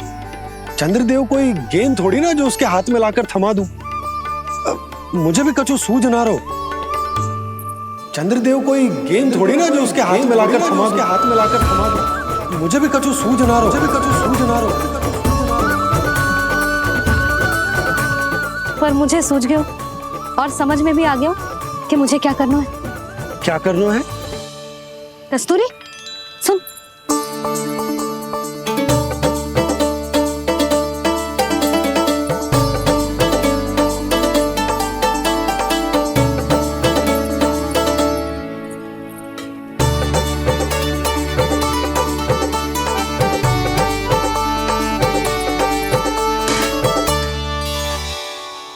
चंद्रदेव कोई गेंद थोड़ी ना जो उसके हाथ में लाकर थमा दूं। मुझे भी कछु सूझ ना रहो। चंद्रदेव कोई गेंद थोड़ी ना जो उसके हाथ में लाकर थमा दूं। मुझे भी कछु सूझ ना रहो। पर मुझे सूझ गयो और समझ में भी आ गया कि मुझे क्या करना है। क्या करना है? कस्तूरी, सुन।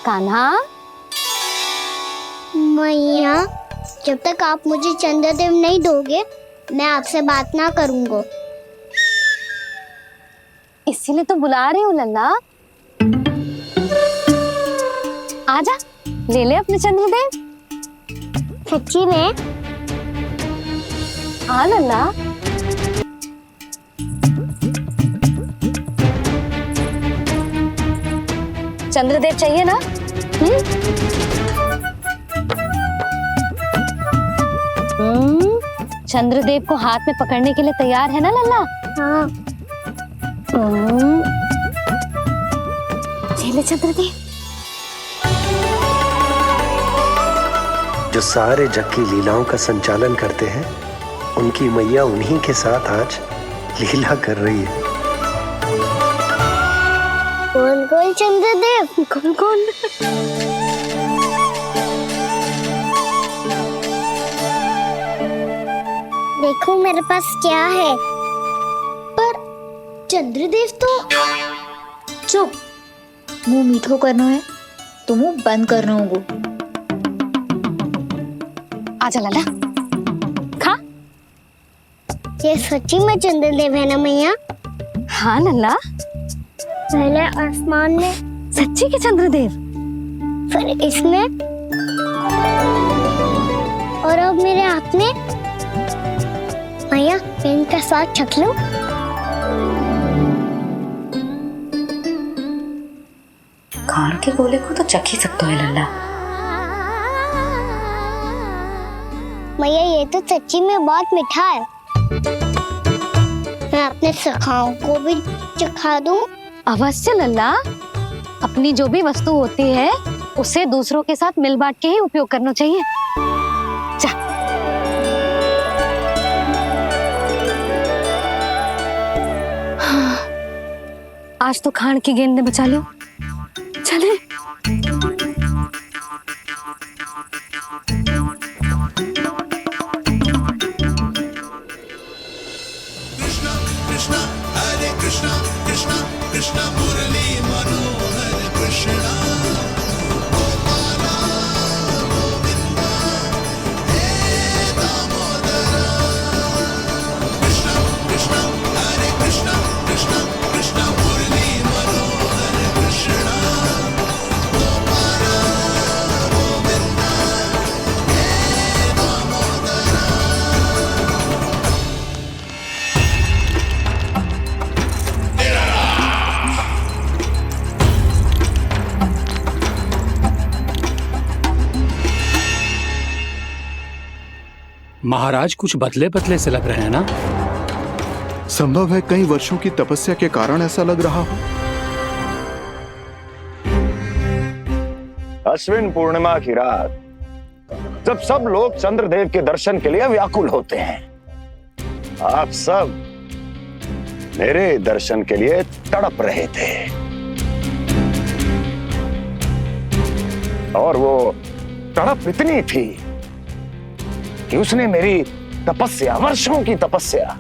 कान्हा, मैया, जब तक आप मुझे चंद्रदेव नहीं दोगे, मैं आपसे बात ना करूंगा। इसीलिए तो बुला रही हूँ लल्ला। आजा, ले ले अपने चंद्रदेव। सच्ची में? हाँ लल्ला। चंद्रदेव चाहिए ना? चंद्रदेव को हाथ में पकड़ने के लिए तैयार है ना लल्ला? हाँ। ले चंद्रदेव। जो सारे जग की लीलाओं का संचालन करते हैं, उनकी मैया उन्हीं के साथ आज लीला कर रही है। कौन कौन चंद्रदेव? कौन कौन? देखो मेरे पास क्या है। पर चंद्रदेव तो चुप, मुंह मीठो करना है तो मुंह बंद करना होगा। आजा लल्ला, खा। ये सच्ची में चंद्रदेव है ना मैया? हाँ लल्ला, पहले आसमान में, सच्ची के चंद्रदेव, फिर इसमें, और अब मेरे हाथ में। मैया इनका साथ चख लो। खान के गोले को तो चख ही सकते हो लल्ला। मैया ये तो सच्ची में बहुत मीठा है। मैं अपने सखाओं को भी चखा दूं? अवश्य लल्ला, अपनी जो भी वस्तु होती है उसे दूसरों के साथ मिल बांट के ही उपयोग करना चाहिए। जा। हाँ, आज तो खान की गेंद ने बचा लो। चले। महाराज कुछ बदले बदले से लग रहे हैं ना? संभव है कई वर्षों की तपस्या के कारण ऐसा लग रहा हो। अश्विन पूर्णिमा की रात, जब सब लोग चंद्रदेव के दर्शन के लिए व्याकुल होते हैं, आप सब मेरे दर्शन के लिए तड़प रहे थे। और वो तड़प इतनी थी कि उसने मेरी तपस्या, वर्षों की तपस्या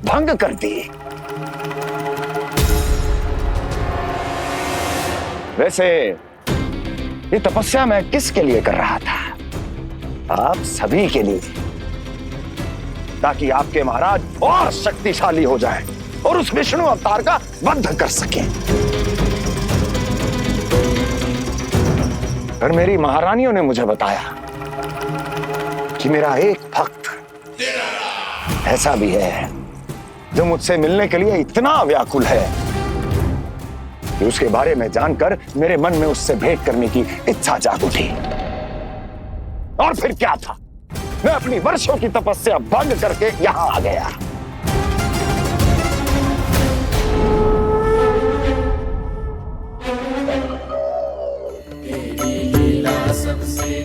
भंग कर दी। वैसे ये तपस्या मैं किसके लिए कर रहा था? आप सभी के लिए, ताकि आपके महाराज और शक्तिशाली हो जाएं और उस विष्णु अवतार का वध कर सकें। पर मेरी महारानियों ने मुझे बताया कि मेरा एक भक्त ऐसा भी है जो मुझसे मिलने के लिए इतना व्याकुल है कि उसके बारे में जानकर मेरे मन में उससे भेंट करने की इच्छा जाग उठी। और फिर क्या था, मैं अपनी वर्षों की तपस्या भंग करके यहां आ गया।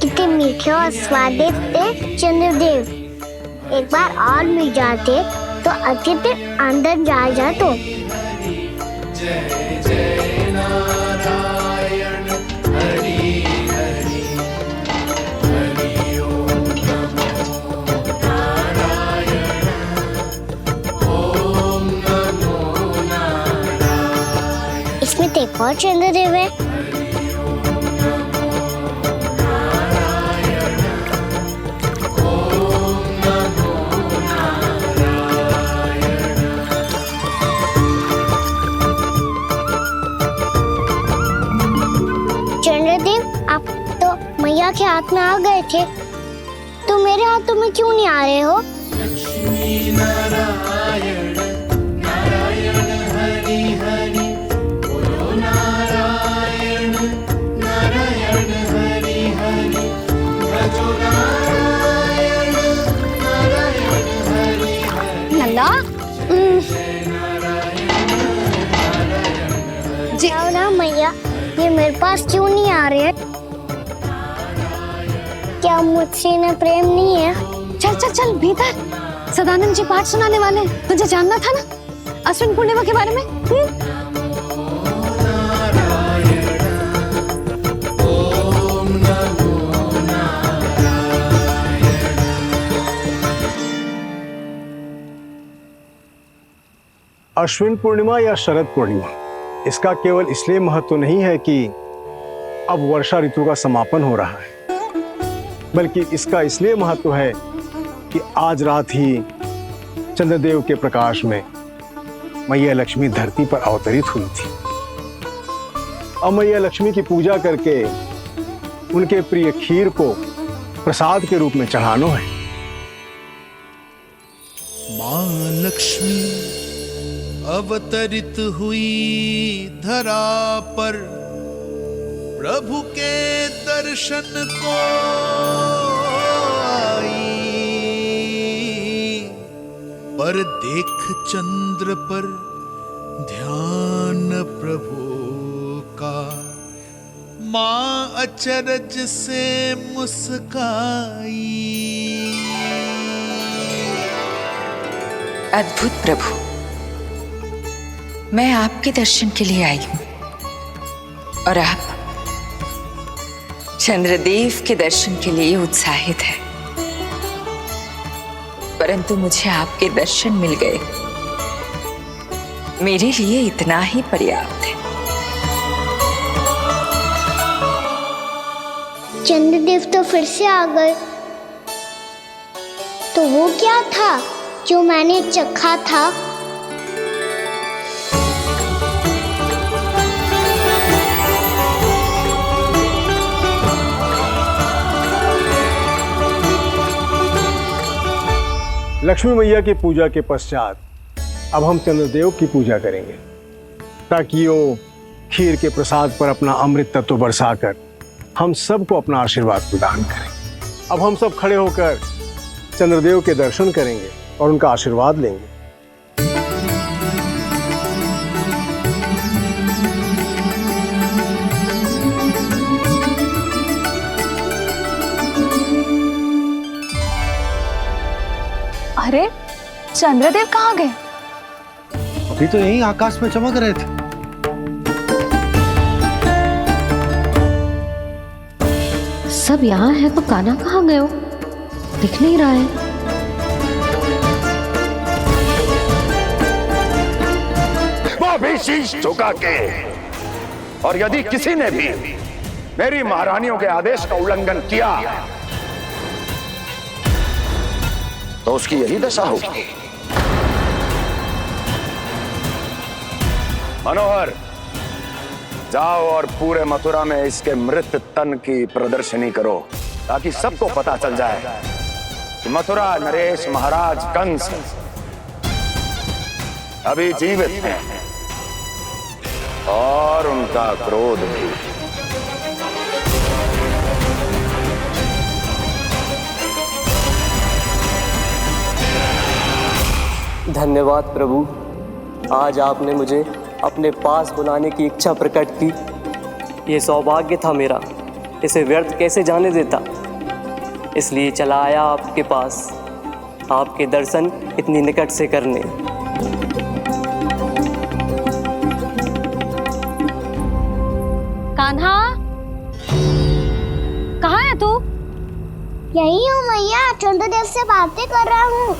कितने मीठे और स्वादिष्ट थे चंद्रदेव। एक बार और मिल जाते तो अच्छे से अंदर जा तो। जय जय नारायण हरि हरि हरि ओम नमो नारायण ओम नमो नारायण। इसमें तो एक और चंद्रदेव है। मैया के हाथ में आ गए थे, तो मेरे हाथों में क्यों नहीं आ रहे हो? लक्ष्मी नारायण नारायण हरि हरि बोलो नारायण नारायण हरि हरि भजो नारायण नारायण हरि हरि नंदा जी आओ ना मैया, ये मेरे पास क्यों नहीं आ रहे हैं? क्या मुझसे इन्हें प्रेम नहीं है? चल चल चल भीतर, सदानंद जी पाठ सुनाने वाले हैं। तुझे जानना था ना अश्विन पूर्णिमा के बारे में? अश्विन पूर्णिमा या शरद पूर्णिमा, इसका केवल इसलिए महत्व नहीं है कि अब वर्षा ऋतु का समापन हो रहा है, बल्कि इसका इसलिए महत्व है कि आज रात ही चंद्रदेव के प्रकाश में मैया लक्ष्मी धरती पर अवतरित हुई थी। अब मैया लक्ष्मी की पूजा करके उनके प्रिय खीर को प्रसाद के रूप में चढ़ाना है। माँ लक्ष्मी अवतरित हुई धरा पर, प्रभु के दर्शन को आई, पर देख चंद्र पर ध्यान प्रभु का, माँ अचरज से मुस्काई। अद्भुत प्रभु, मैं आपके दर्शन के लिए आई हूं और आप चंद्रदेव के दर्शन के लिए उत्साहित है, परंतु मुझे आपके दर्शन मिल गए, मेरे लिए इतना ही पर्याप्त है। चंद्रदेव तो फिर से आ गए। तो वो क्या था जो मैंने चखा था? लक्ष्मी मैया की पूजा के पश्चात अब हम चंद्रदेव की पूजा करेंगे, ताकि वो खीर के प्रसाद पर अपना अमृत तत्व बरसाकर हम सबको अपना आशीर्वाद प्रदान करें। अब हम सब खड़े होकर चंद्रदेव के दर्शन करेंगे और उनका आशीर्वाद लेंगे। अरे चंद्रदेव कहाँ गए? अभी तो यही आकाश में चमक रहे थे। सब यहाँ है तो कान्हा कहाँ गए हो? दिख नहीं रहा है। वो भी शीश झुका के, और यदि किसी ने भी मेरी महारानियों के आदेश का उल्लंघन किया तो उसकी यही दशा होगी। मनोहर, जाओ और पूरे मथुरा में इसके मृत तन की प्रदर्शनी करो, ताकि सबको पता चल जाए कि मथुरा नरेश महाराज कंस अभी जीवित हैं और उनका क्रोध भी। धन्यवाद प्रभु, आज आपने मुझे अपने पास बुलाने की इच्छा प्रकट की। ये सौभाग्य था मेरा, इसे व्यर्थ कैसे जाने देता। इसलिए चला आया आपके पास, आपके दर्शन इतनी निकट से करने। कान्हा, कहाँ है तू? यही हूँ मैया, चंद्रदेव से बातें कर रहा हूँ।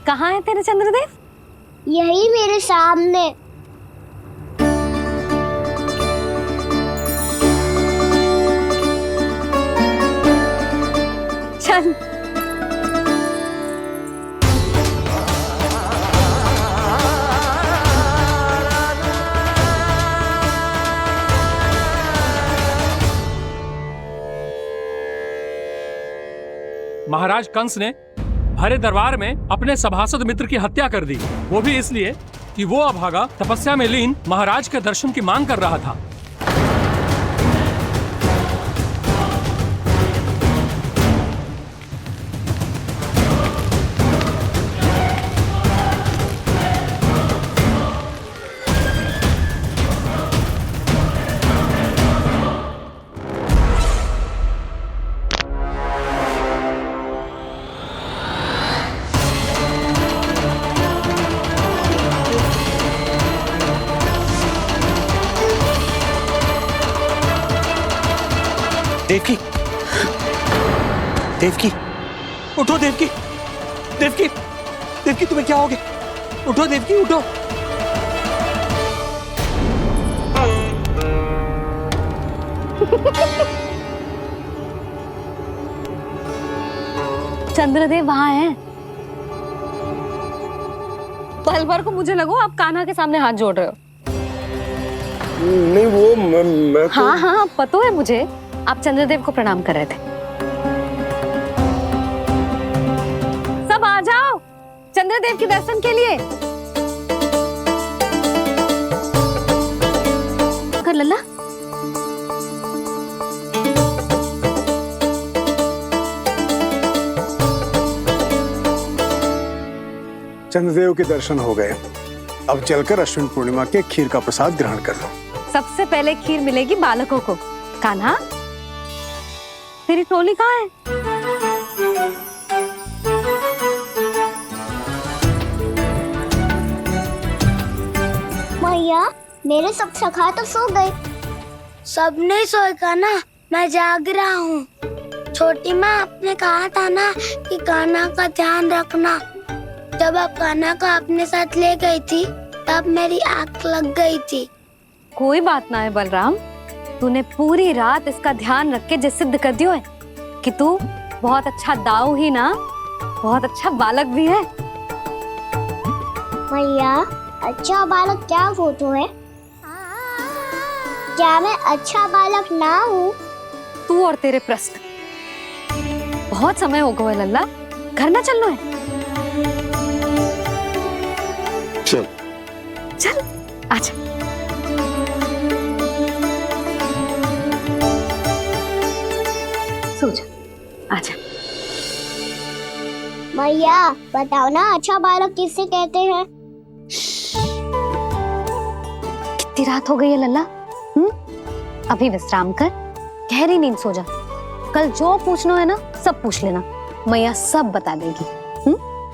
कहाँ है तेरे चंद्रदेव? यही मेरे सामने। चल। महाराज कंस ने भरे दरबार में अपने सभासद मित्र की हत्या कर दी, वो भी इसलिए कि वो अभागा तपस्या में लीन महाराज के दर्शन की मांग कर रहा था। देवकी, देवकी, उठो देवकी, देवकी, देवकी तुम्हें क्या हो गया? उठो देवकी, उठो। चंद्रदेव वहां हैं। पल भर को मुझे लगो आप कान्हा के सामने हाथ जोड़ रहे हो। नहीं वो मैं तो... हाँ हाँ पता है मुझे, आप चंद्रदेव को प्रणाम कर रहे थे। सब आ जाओ चंद्रदेव के दर्शन के लिए। कर लल्ला। चंद्रदेव के दर्शन हो गए, अब चलकर अश्विन पूर्णिमा के खीर का प्रसाद ग्रहण कर लो। सबसे पहले खीर मिलेगी बालकों को। कान्हा, तेरी टोली कहाँ है? मैया, मेरे सब सखा तो सो गए। सब नहीं सोए कान्हा, मैं जाग रहा हूँ। छोटी माँ आपने कहा था ना कि कान्हा का ध्यान रखना। जब आप कान्हा को अपने साथ ले गई थी तब मेरी आँख लग गई थी। कोई बात ना है बलराम, तूने पूरी रात इसका ध्यान रख के जिस सिद्ध कर दियो है कि तू बहुत अच्छा दाऊ ही ना, बहुत अच्छा बालक भी है। मैया, अच्छा बालक क्या फोटो है? क्या मैं अच्छा बालक ना हूँ? तू और तेरे प्रश्न। बहुत समय हो गया लल्ला, घर ना चलना है। चल चल आजा। सो जा, आजा। मैया बताओ ना, अच्छा बालक किससे कहते हैं? कितनी रात हो गई है लल्ला? अभी विश्राम कर, गहरी नींद सो जा। कल जो पूछना है ना सब पूछ लेना, मैया सब बता देगी।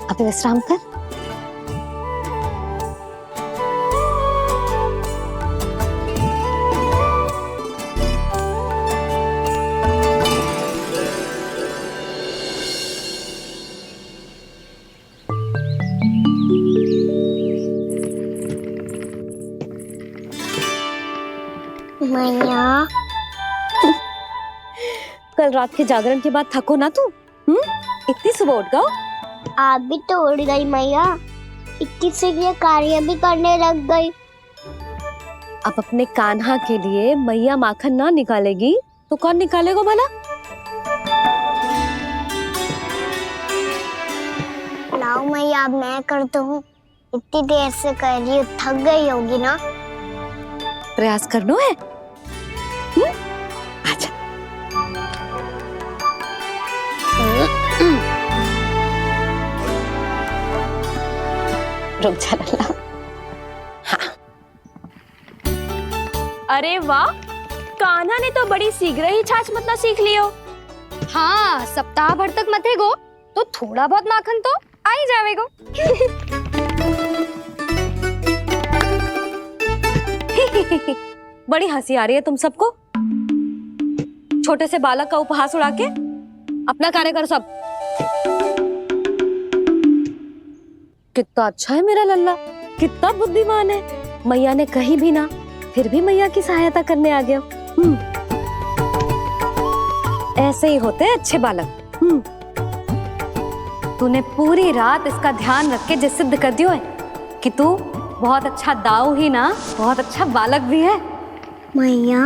अभी विश्राम कर। मैया, कल रात के जागरण के बाद थको ना तू? इतनी सुबह उठ गओ? आप भी तो उड़ गई मैया, इतनी शीघ्र कार्य भी करने लग गई। अब अपने कान्हा के लिए मैया माखन ना निकालेगी तो कौन निकालेगा भला? लाओ मैया, अब मैं करता हूँ। इतनी देर से कर रही हूँ, थक गई होगी ना। प्रयास करना है। आजा। रुक जा लल्ला। हाँ। अरे वाह, कान्हा ने तो बड़ी शीघ्र ही छाछ मतना सीख लियो। हाँ, सप्ताह भर तक मते गो तो थोड़ा बहुत माखन तो आ ही जावेगो। बड़ी हंसी आ रही है तुम सबको। छोटे से बालक का उपहास उड़ा के अपना कार्य करो सब। कितना अच्छा है मेरा लल्ला, कितना बुद्धिमान है। मैया ने कही भी ना, फिर भी मैया की सहायता करने आ गया। ऐसे ही होते हैं अच्छे बालक। तूने पूरी रात इसका ध्यान रख के जे सिद्ध कर दियो है कि तू बहुत अच्छा दाऊ ही ना, बहुत अच्छा बालक भी है। मैया,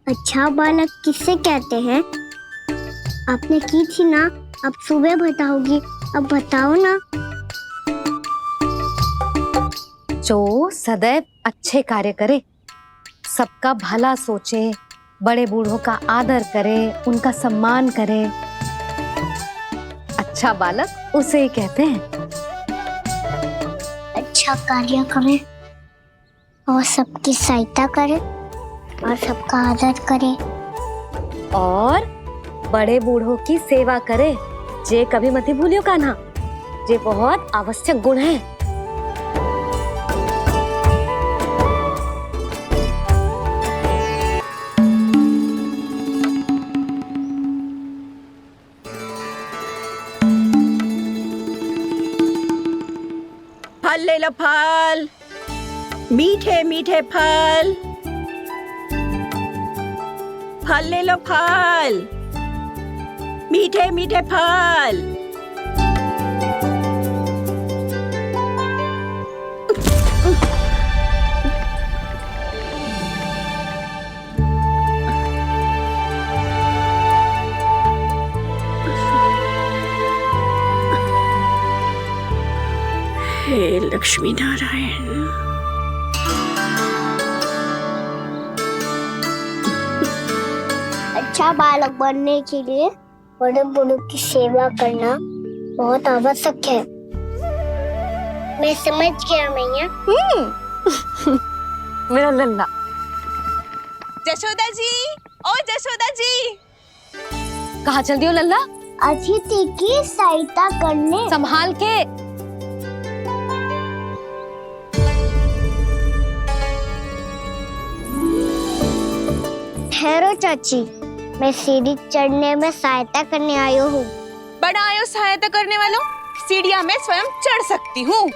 अच्छा बालक किससे कहते हैं? आपने की थी ना, अब सुबह बताओगी, अब बताओ ना। जो सदैव अच्छे कार्य करे, सबका भला सोचे, बड़े बूढ़ों का आदर करे, उनका सम्मान करे, अच्छा बालक उसे ही कहते हैं। अच्छा कार्य करे और सबकी सहायता करे और सबका आदर करे और बड़े बूढ़ों की सेवा करे, जे कभी मत भूलियो कान्हा, जे बहुत आवश्यक गुण है। फल ले लो, फल, मीठे मीठे फल, फल ले लो, फल, मीठे मीठे फल। हे लक्ष्मी नारायण। अच्छा बालक बनने के लिए बड़े बूढ़ों की सेवा करना बहुत आवश्यक है। मैं समझ गया मैया। मेरा लल्ला। जशोदा जी, ओ जशोदा जी, कहाँ चल दियो लल्ला? अतिथि की सहायता करने। संभाल के। ठहरो चाची, मैं सीढ़ी चढ़ने में सहायता करने आई हूँ। बड़ा आयो सहायता करने वालों, सीढ़ियाँ मैं स्वयं चढ़ सकती हूँ।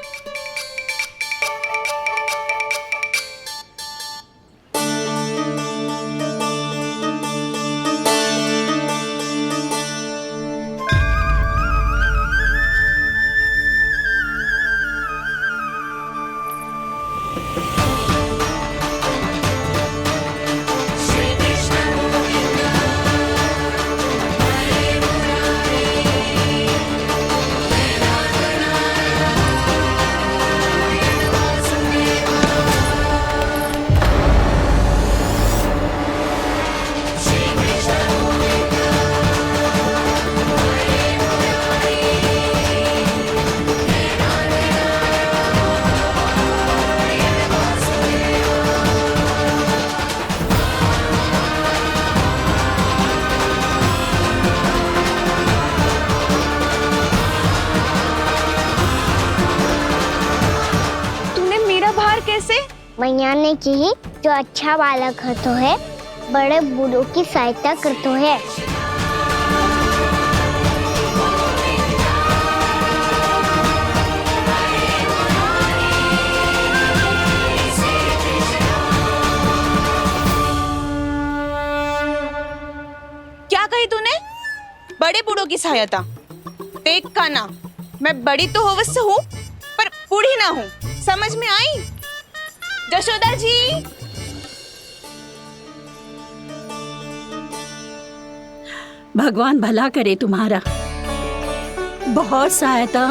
मैया ने की, जो अच्छा बालक तो है, बड़े बूढ़ों की सहायता करतो है। क्या कही तूने? बड़े बूढ़ों की सहायता? देख कान्हा, मैं बड़ी तो अवश्य हूँ, पर बूढ़ी ना हूँ, समझ में आई? जशोदा जी, भगवान भला करे तुम्हारा, बहुत सहायता।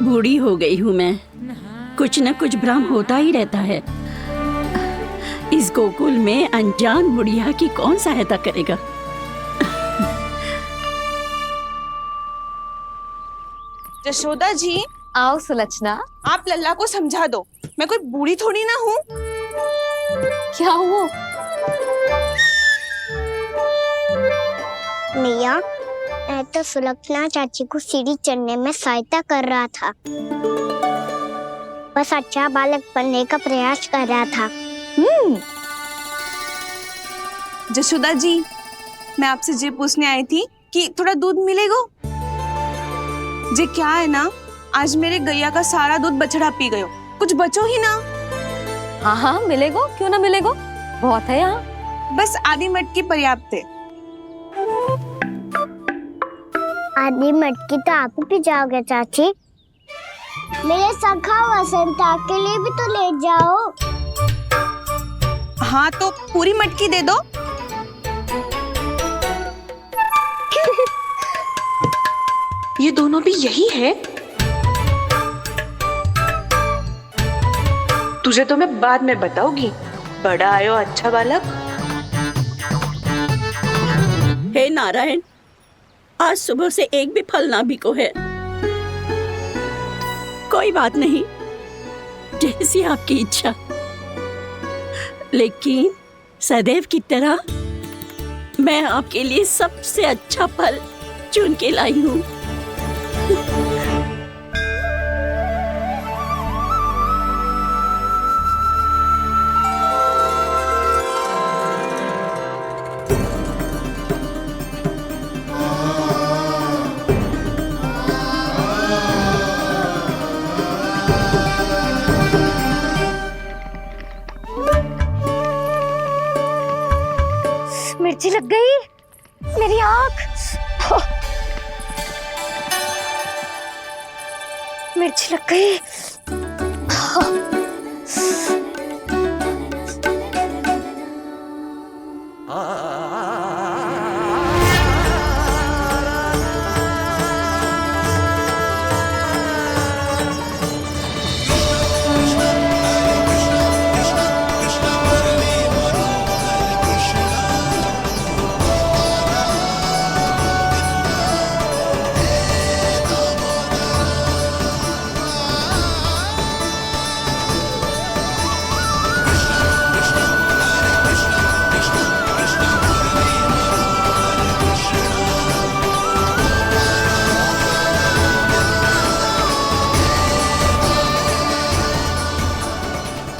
बूढ़ी हो गई हूँ मैं, कुछ न कुछ भ्रम होता ही रहता है। इस गोकुल में अनजान बुढ़िया की कौन सहायता करेगा? जशोदा जी, आओ सुलक्षणा। आप लल्ला को समझा दो, मैं कोई बूढ़ी थोड़ी ना हूँ। क्या हुआ? मैया, मैं तो सुलक्षणा चाची को सीढ़ी चढ़ने में सहायता कर रहा था, बस अच्छा बालक बनने का प्रयास कर रहा था। जशोदा जी, मैं आपसे ये पूछने आई थी कि थोड़ा दूध मिलेगा? जे क्या है ना, आज मेरे गैया का सारा दूध बछड़ा पी गयो, कुछ बचो ही ना। हाँ हाँ मिलेगो, क्यों ना मिलेगो, बहुत है यहाँ। बस आधी मटकी पर्याप्त है। आधी मटकी तो आप ही पी जाओगे चाची। मेरे सखा वसंता के लिए भी तो ले जाओ। हाँ तो पूरी मटकी दे दो। ये दोनों भी यही है। तुझे तो मैं बाद में बताऊंगी। बड़ा आयो अच्छा बालक। हे नारायण, आज सुबह से एक भी फल ना बिको है। कोई बात नहीं, जैसी आपकी इच्छा। लेकिन सदैव की तरह मैं आपके लिए सबसे अच्छा फल चुन के लाई हूँ। मिर्ची लग गई मेरी आँख। मिर्ची लग गई।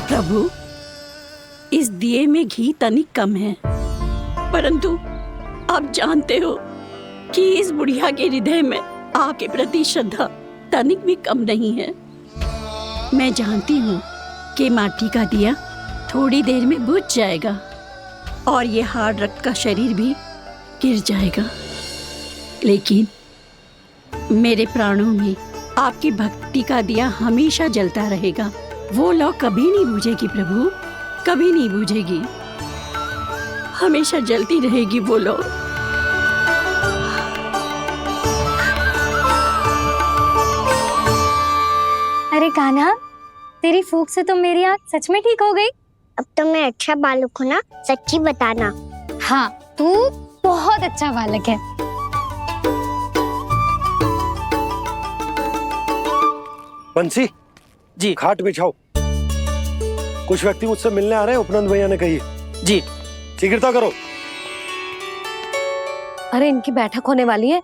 प्रभु, इस दिए में घी तनिक कम है, परंतु आप जानते हो कि इस बुढ़िया के हृदय में आपके प्रति श्रद्धा तनिक भी कम नहीं है। मैं जानती हूँ कि माटी का दिया थोड़ी देर में बुझ जाएगा और ये हार्ड रक्त का शरीर भी गिर जाएगा, लेकिन मेरे प्राणों में आपकी भक्ति का दिया हमेशा जलता रहेगा। वो लौ कभी नहीं बुझेगी प्रभु, कभी नहीं बुझेगी, हमेशा जलती रहेगी वो लौ। अरे कान्हा, तेरी फूंक से तो मेरी आँख सच में ठीक हो गई। अब तो मैं अच्छा बालक हूँ ना, सच्ची बताना। हाँ, तू बहुत अच्छा बालक है। बंसी जी, खाट बिछाओ। कुछ व्यक्ति मुझसे मिलने आ रहे हैं, उपनंद भैया ने कही। जी, शीघ्रता करो। अरे इनकी बैठक होने वाली है,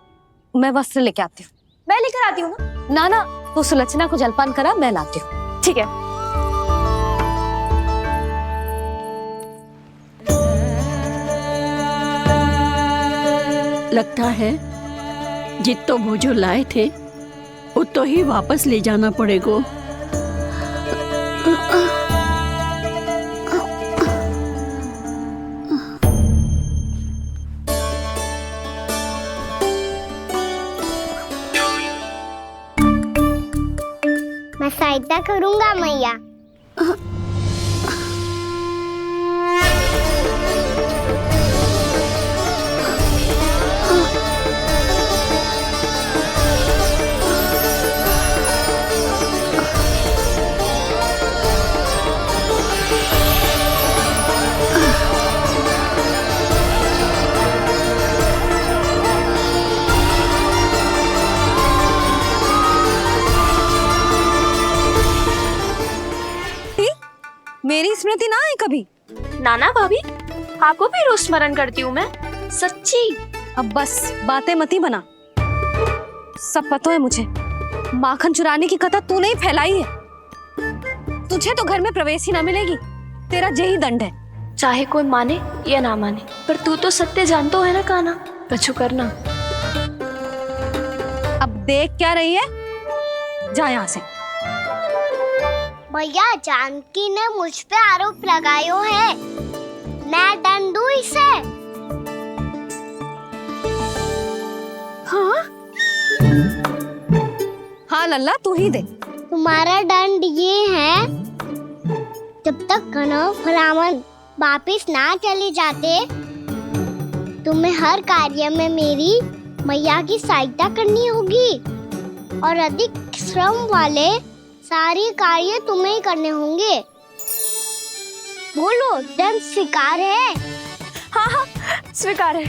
मैं वस्त्र लेके आती हूँ। मैं लेकर आती हूँ ना। ना तो सुलक्षणा को जलपान करा, मैं लाती हूँ। ठीक है। लगता है जितो भोजो लाए थे उतो ही वापस ले जाना पड़ेगा। मैं सहायता करूंगा मैया। मेरी स्मृति ना है कभी। नाना भाभी, आपको भी रोज स्मरण करती हूँ मैं, सच्ची। अब बस बातें मती बना, सब पता है मुझे। माखन चुराने की कथा तूने ही फैलाई है। तुझे तो घर में प्रवेश ही ना मिलेगी, तेरा यही दंड है। चाहे कोई माने या ना माने, पर तू तो सत्य जानतो है ना कान्हा, कछु करना। अब देख क्या रही है? जा यहाँ से। भैया जानकी ने मुझ पे आरोप लगायो है, मैं दंड दूं इसे। हाँ हाँ लल्ला तू ही दे। तुम्हारा दंड ये है, जब तक कनव फलावन वापिस ना चले जाते, तुम्हें हर कार्य में मेरी मैया की सहायता करनी होगी और अधिक श्रम वाले सारे कार्य तुम्हें ही करने होंगे। बोलो, दंड स्वीकार है? हाँ हाँ स्वीकार है।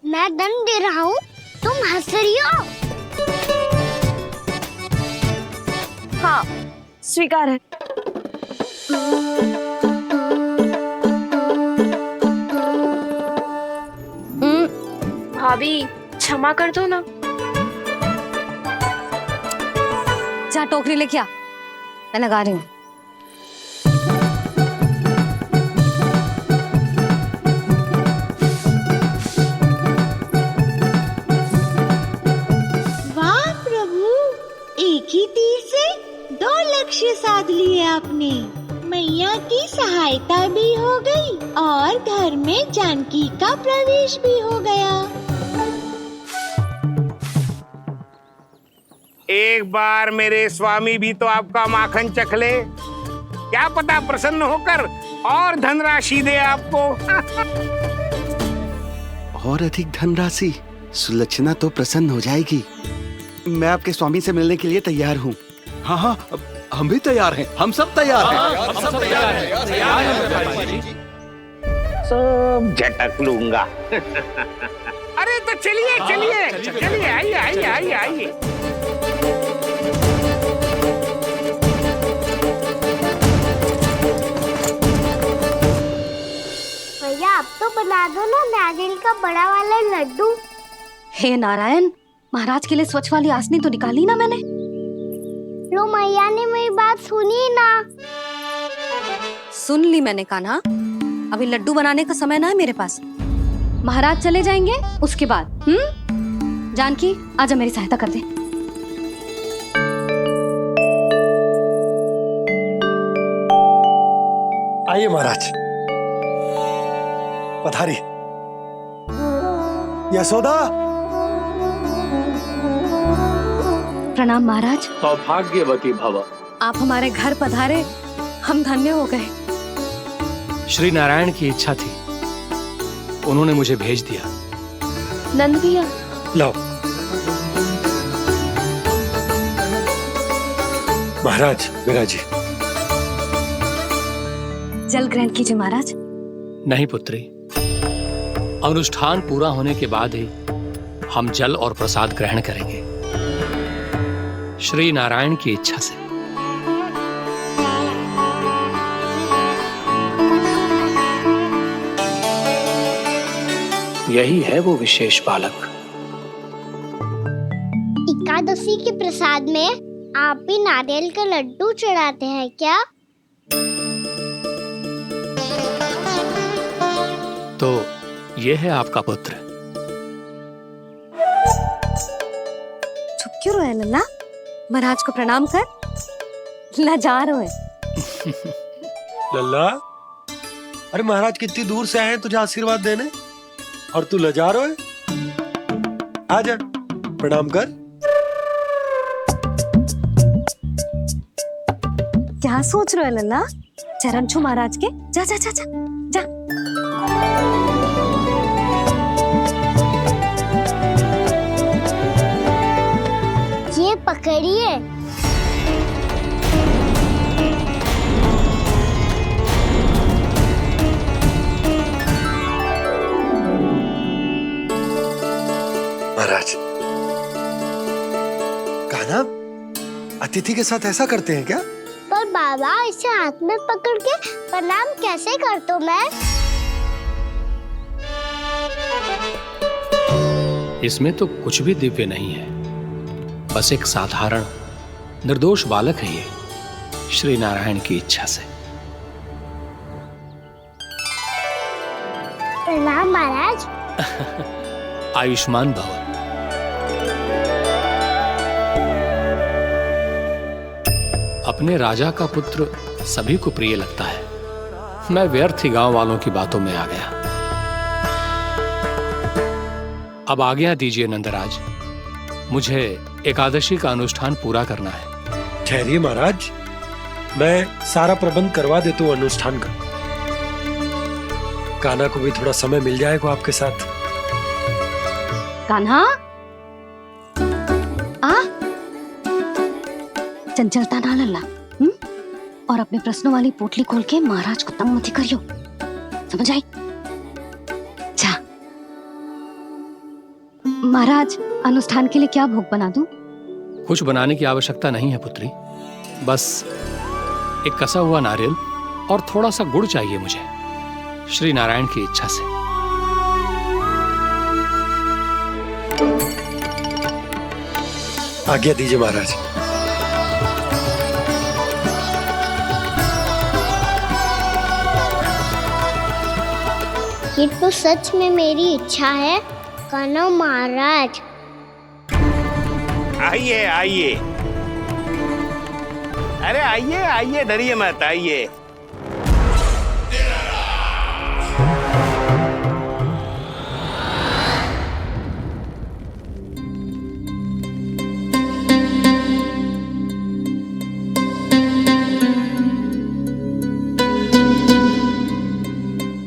मैं दंड दे रहा हूँ, तुम हंस रही हो? हाँ स्वीकार है। भाभी क्षमा कर दो ना। जा टोकरी लेके आ, मैं लगा रही हूँ। वाह प्रभु, एक ही तीर से 2 लक्ष्य साध लिए आपने। मैया की सहायता भी हो गई और घर में जानकी का प्रवेश भी हो गया। एक बार मेरे स्वामी भी तो आपका माखन चख ले, क्या पता प्रसन्न होकर और धनराशि दे आपको। और अधिक धनराशि? सुलक्षणा तो प्रसन्न हो जाएगी। मैं आपके स्वामी से मिलने के लिए तैयार हूँ। हाँ हाँ हम भी तैयार हैं, हम सब तैयार हैं। हम सब तैयार हैं। सब झटक लूंगा। अरे तो चलिए चलिए चलिए, आइए आइए आइए आइए। भैया अब तो बना दो ना नारियल का बड़ा वाला लड्डू। हे नारायण, महाराज के लिए स्वच्छ वाली आसनी तो निकाली ना मैंने। लो मैया ने मेरी बात सुनी ना। सुन ली मैंने कान्हा, अभी लड्डू बनाने का समय ना है मेरे पास। महाराज चले जाएंगे उसके बाद। जानकी आजा मेरी सहायता कर दे। आइए महाराज, पधारी। यशोदा। प्रणाम महाराज। सौभाग्यवती भव। आप हमारे घर पधारे, हम धन्य हो गए। श्री नारायण की इच्छा थी, उन्होंने मुझे भेज दिया। नंद भैया लो। महाराज विराजी। जल ग्रहण कीजिए महाराज। नहीं पुत्री, अनुष्ठान पूरा होने के बाद ही हम जल और प्रसाद ग्रहण करेंगे, श्री नारायण की इच्छा से। यही है वो विशेष बालक। एकादशी के प्रसाद में आप भी नारियल का लड्डू चढ़ाते हैं क्या? तो ये है आपका पुत्र। चुप क्यों रहे लल्ला? महाराज को प्रणाम कर। लाजार हो। लल्ला, अरे महाराज कितनी दूर से आए हैं तुझे आशीर्वाद देने, और तू लजार हो? आजा प्रणाम कर। क्या सोच रहे हो लल्ला? चरण छू महाराज के। जा जा जा जा जा। ये पकड़िए। महाराज, कान्हा अतिथि के साथ ऐसा करते हैं क्या? पर बाबा, इसे हाथ में पकड़ के प्रणाम कैसे करता हूँ मैं? इसमें तो कुछ भी दिव्य नहीं है, बस एक साधारण निर्दोष बालक है ये, श्री नारायण की इच्छा से। प्रणाम महाराज। आयुष्मान भव। अपने राजा का पुत्र सभी को प्रिय लगता है। मैं व्यर्थ ही गांव वालों की बातों में आ गया। अब आज्ञा दीजिए नंदराज, मुझे एकादशी का अनुष्ठान पूरा करना है। ठहरिए महाराज, मैं सारा प्रबंध करवा देता हूँ अनुष्ठान का। कान्हा को भी थोड़ा समय मिल जाएगा आपके साथ। कान्हा, आ चंचलता ना लल्ला, और अपने प्रश्नों वाली पोटली खोल के महाराज को तंग मत करियो, समझ आई? जा महाराज, अनुष्ठान के लिए क्या भोग बना दूं? कुछ बनाने की आवश्यकता नहीं है पुत्री, बस एक कसा हुआ नारियल और थोड़ा सा गुड़ चाहिए मुझे, श्री नारायण की इच्छा से। आज्ञा दीजिए महाराज। ये तो सच में मेरी इच्छा है कान्हा महाराज। आइए आइए, अरे आइए आइए, डरिए मत, आइए।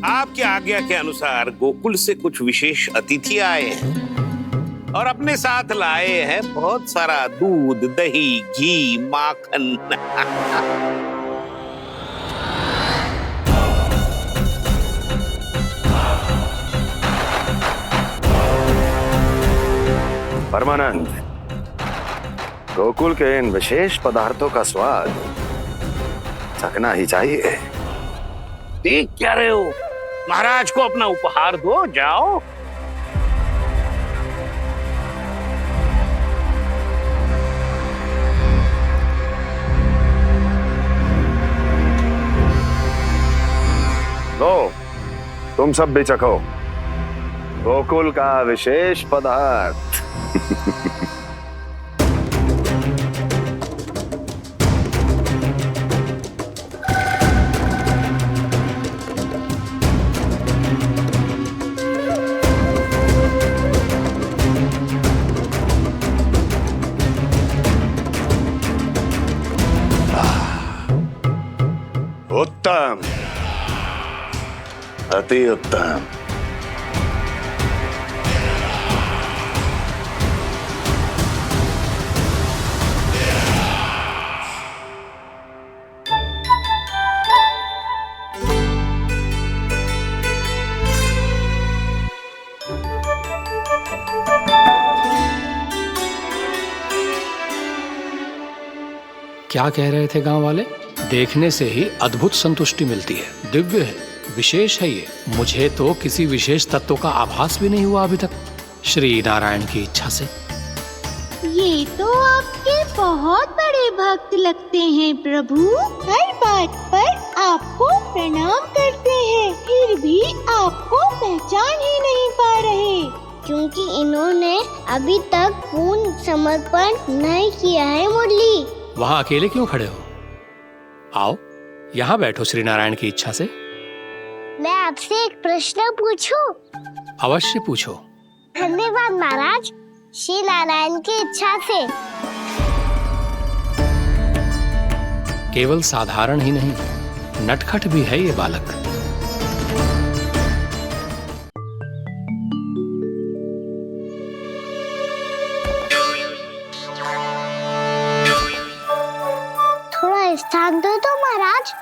आपकी आज्ञा के अनुसार गोकुल से कुछ विशेष अतिथि आए हैं और अपने साथ लाए हैं बहुत सारा दूध, दही, घी, माखन। परमानंद, गोकुल के इन विशेष पदार्थों का स्वाद चखना ही चाहिए। देख क्या रहे हो, महाराज को अपना उपहार दो, जाओ। लो, तुम सब भी चखो गोकुल का विशेष पदार्थ। उत्तम, अति उत्तम। क्या कह रहे थे गांव वाले? देखने से ही अद्भुत संतुष्टि मिलती है, दिव्य है, विशेष है ये। मुझे तो किसी विशेष तत्व का आभास भी नहीं हुआ अभी तक, श्री नारायण की इच्छा से। ये तो आपके बहुत बड़े भक्त लगते हैं प्रभु, हर बात पर आपको प्रणाम करते हैं, फिर भी आपको पहचान ही नहीं पा रहे। क्योंकि इन्होंने अभी तक पूर्ण समर्पण नहीं किया है मुरली। वहां अकेले क्यों खड़े हो? आओ यहाँ बैठो श्री नारायण की इच्छा से। मैं आपसे एक प्रश्न पूछूं? अवश्य पूछो। धन्यवाद महाराज, श्री नारायण की इच्छा से। केवल साधारण ही नहीं, नटखट भी है ये बालक। थोड़ा स्थान दो तो महाराज।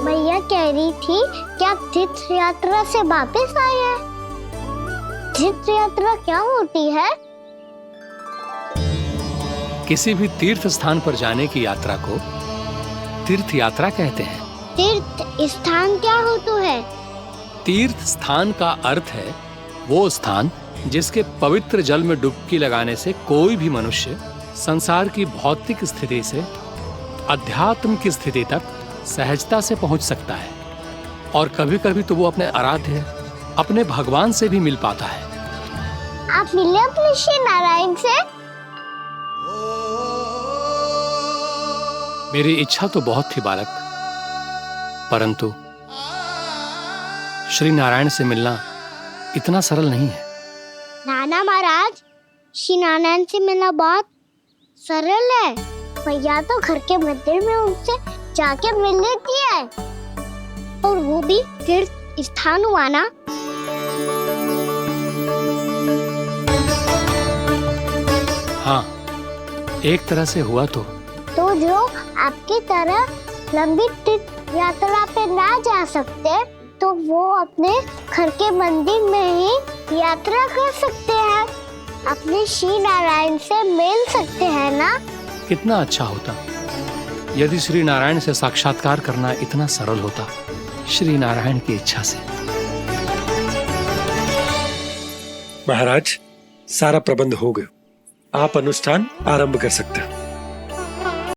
भैया कह रही थी कि आप तीर्थ यात्रा से वापस आए हैं। तीर्थ यात्रा क्या होती है? किसी भी तीर्थ स्थान पर जाने की यात्रा को तीर्थ यात्रा कहते हैं। तीर्थ स्थान क्या होता है? तीर्थ स्थान का अर्थ है वो स्थान जिसके पवित्र जल में डुबकी लगाने से कोई भी मनुष्य संसार की भौतिक स्थिति से अध्यात्म की स्थिति तक सहजता से पहुंच सकता है। और कभी कभी तो वो अपने आराध्य, अपने भगवान से भी मिल पाता है। आप मिले अपने श्री नारायण से? मेरी इच्छा तो बहुत थी बालक, परंतु श्री नारायण से मिलना इतना सरल नहीं है। नाना महाराज, श्री नारायण से मिलना बहुत सरल है। भैया तो घर के मंदिर में उनसे जाके मिल लेती है, और वो भी तीर्थ स्थान हुआ ना। हाँ, एक तरह से हुआ तो जो आपकी तरह लंबी तीर्थ यात्रा पे ना जा सकते, तो वो अपने घर के मंदिर में ही यात्रा कर सकते हैं, अपने श्री नारायण से मिल सकते हैं ना। कितना अच्छा होता यदि श्री नारायण से साक्षात्कार करना इतना सरल होता, श्री नारायण की इच्छा से। महाराज, सारा प्रबंध हो गया, आप अनुष्ठान आरंभ कर सकते हैं।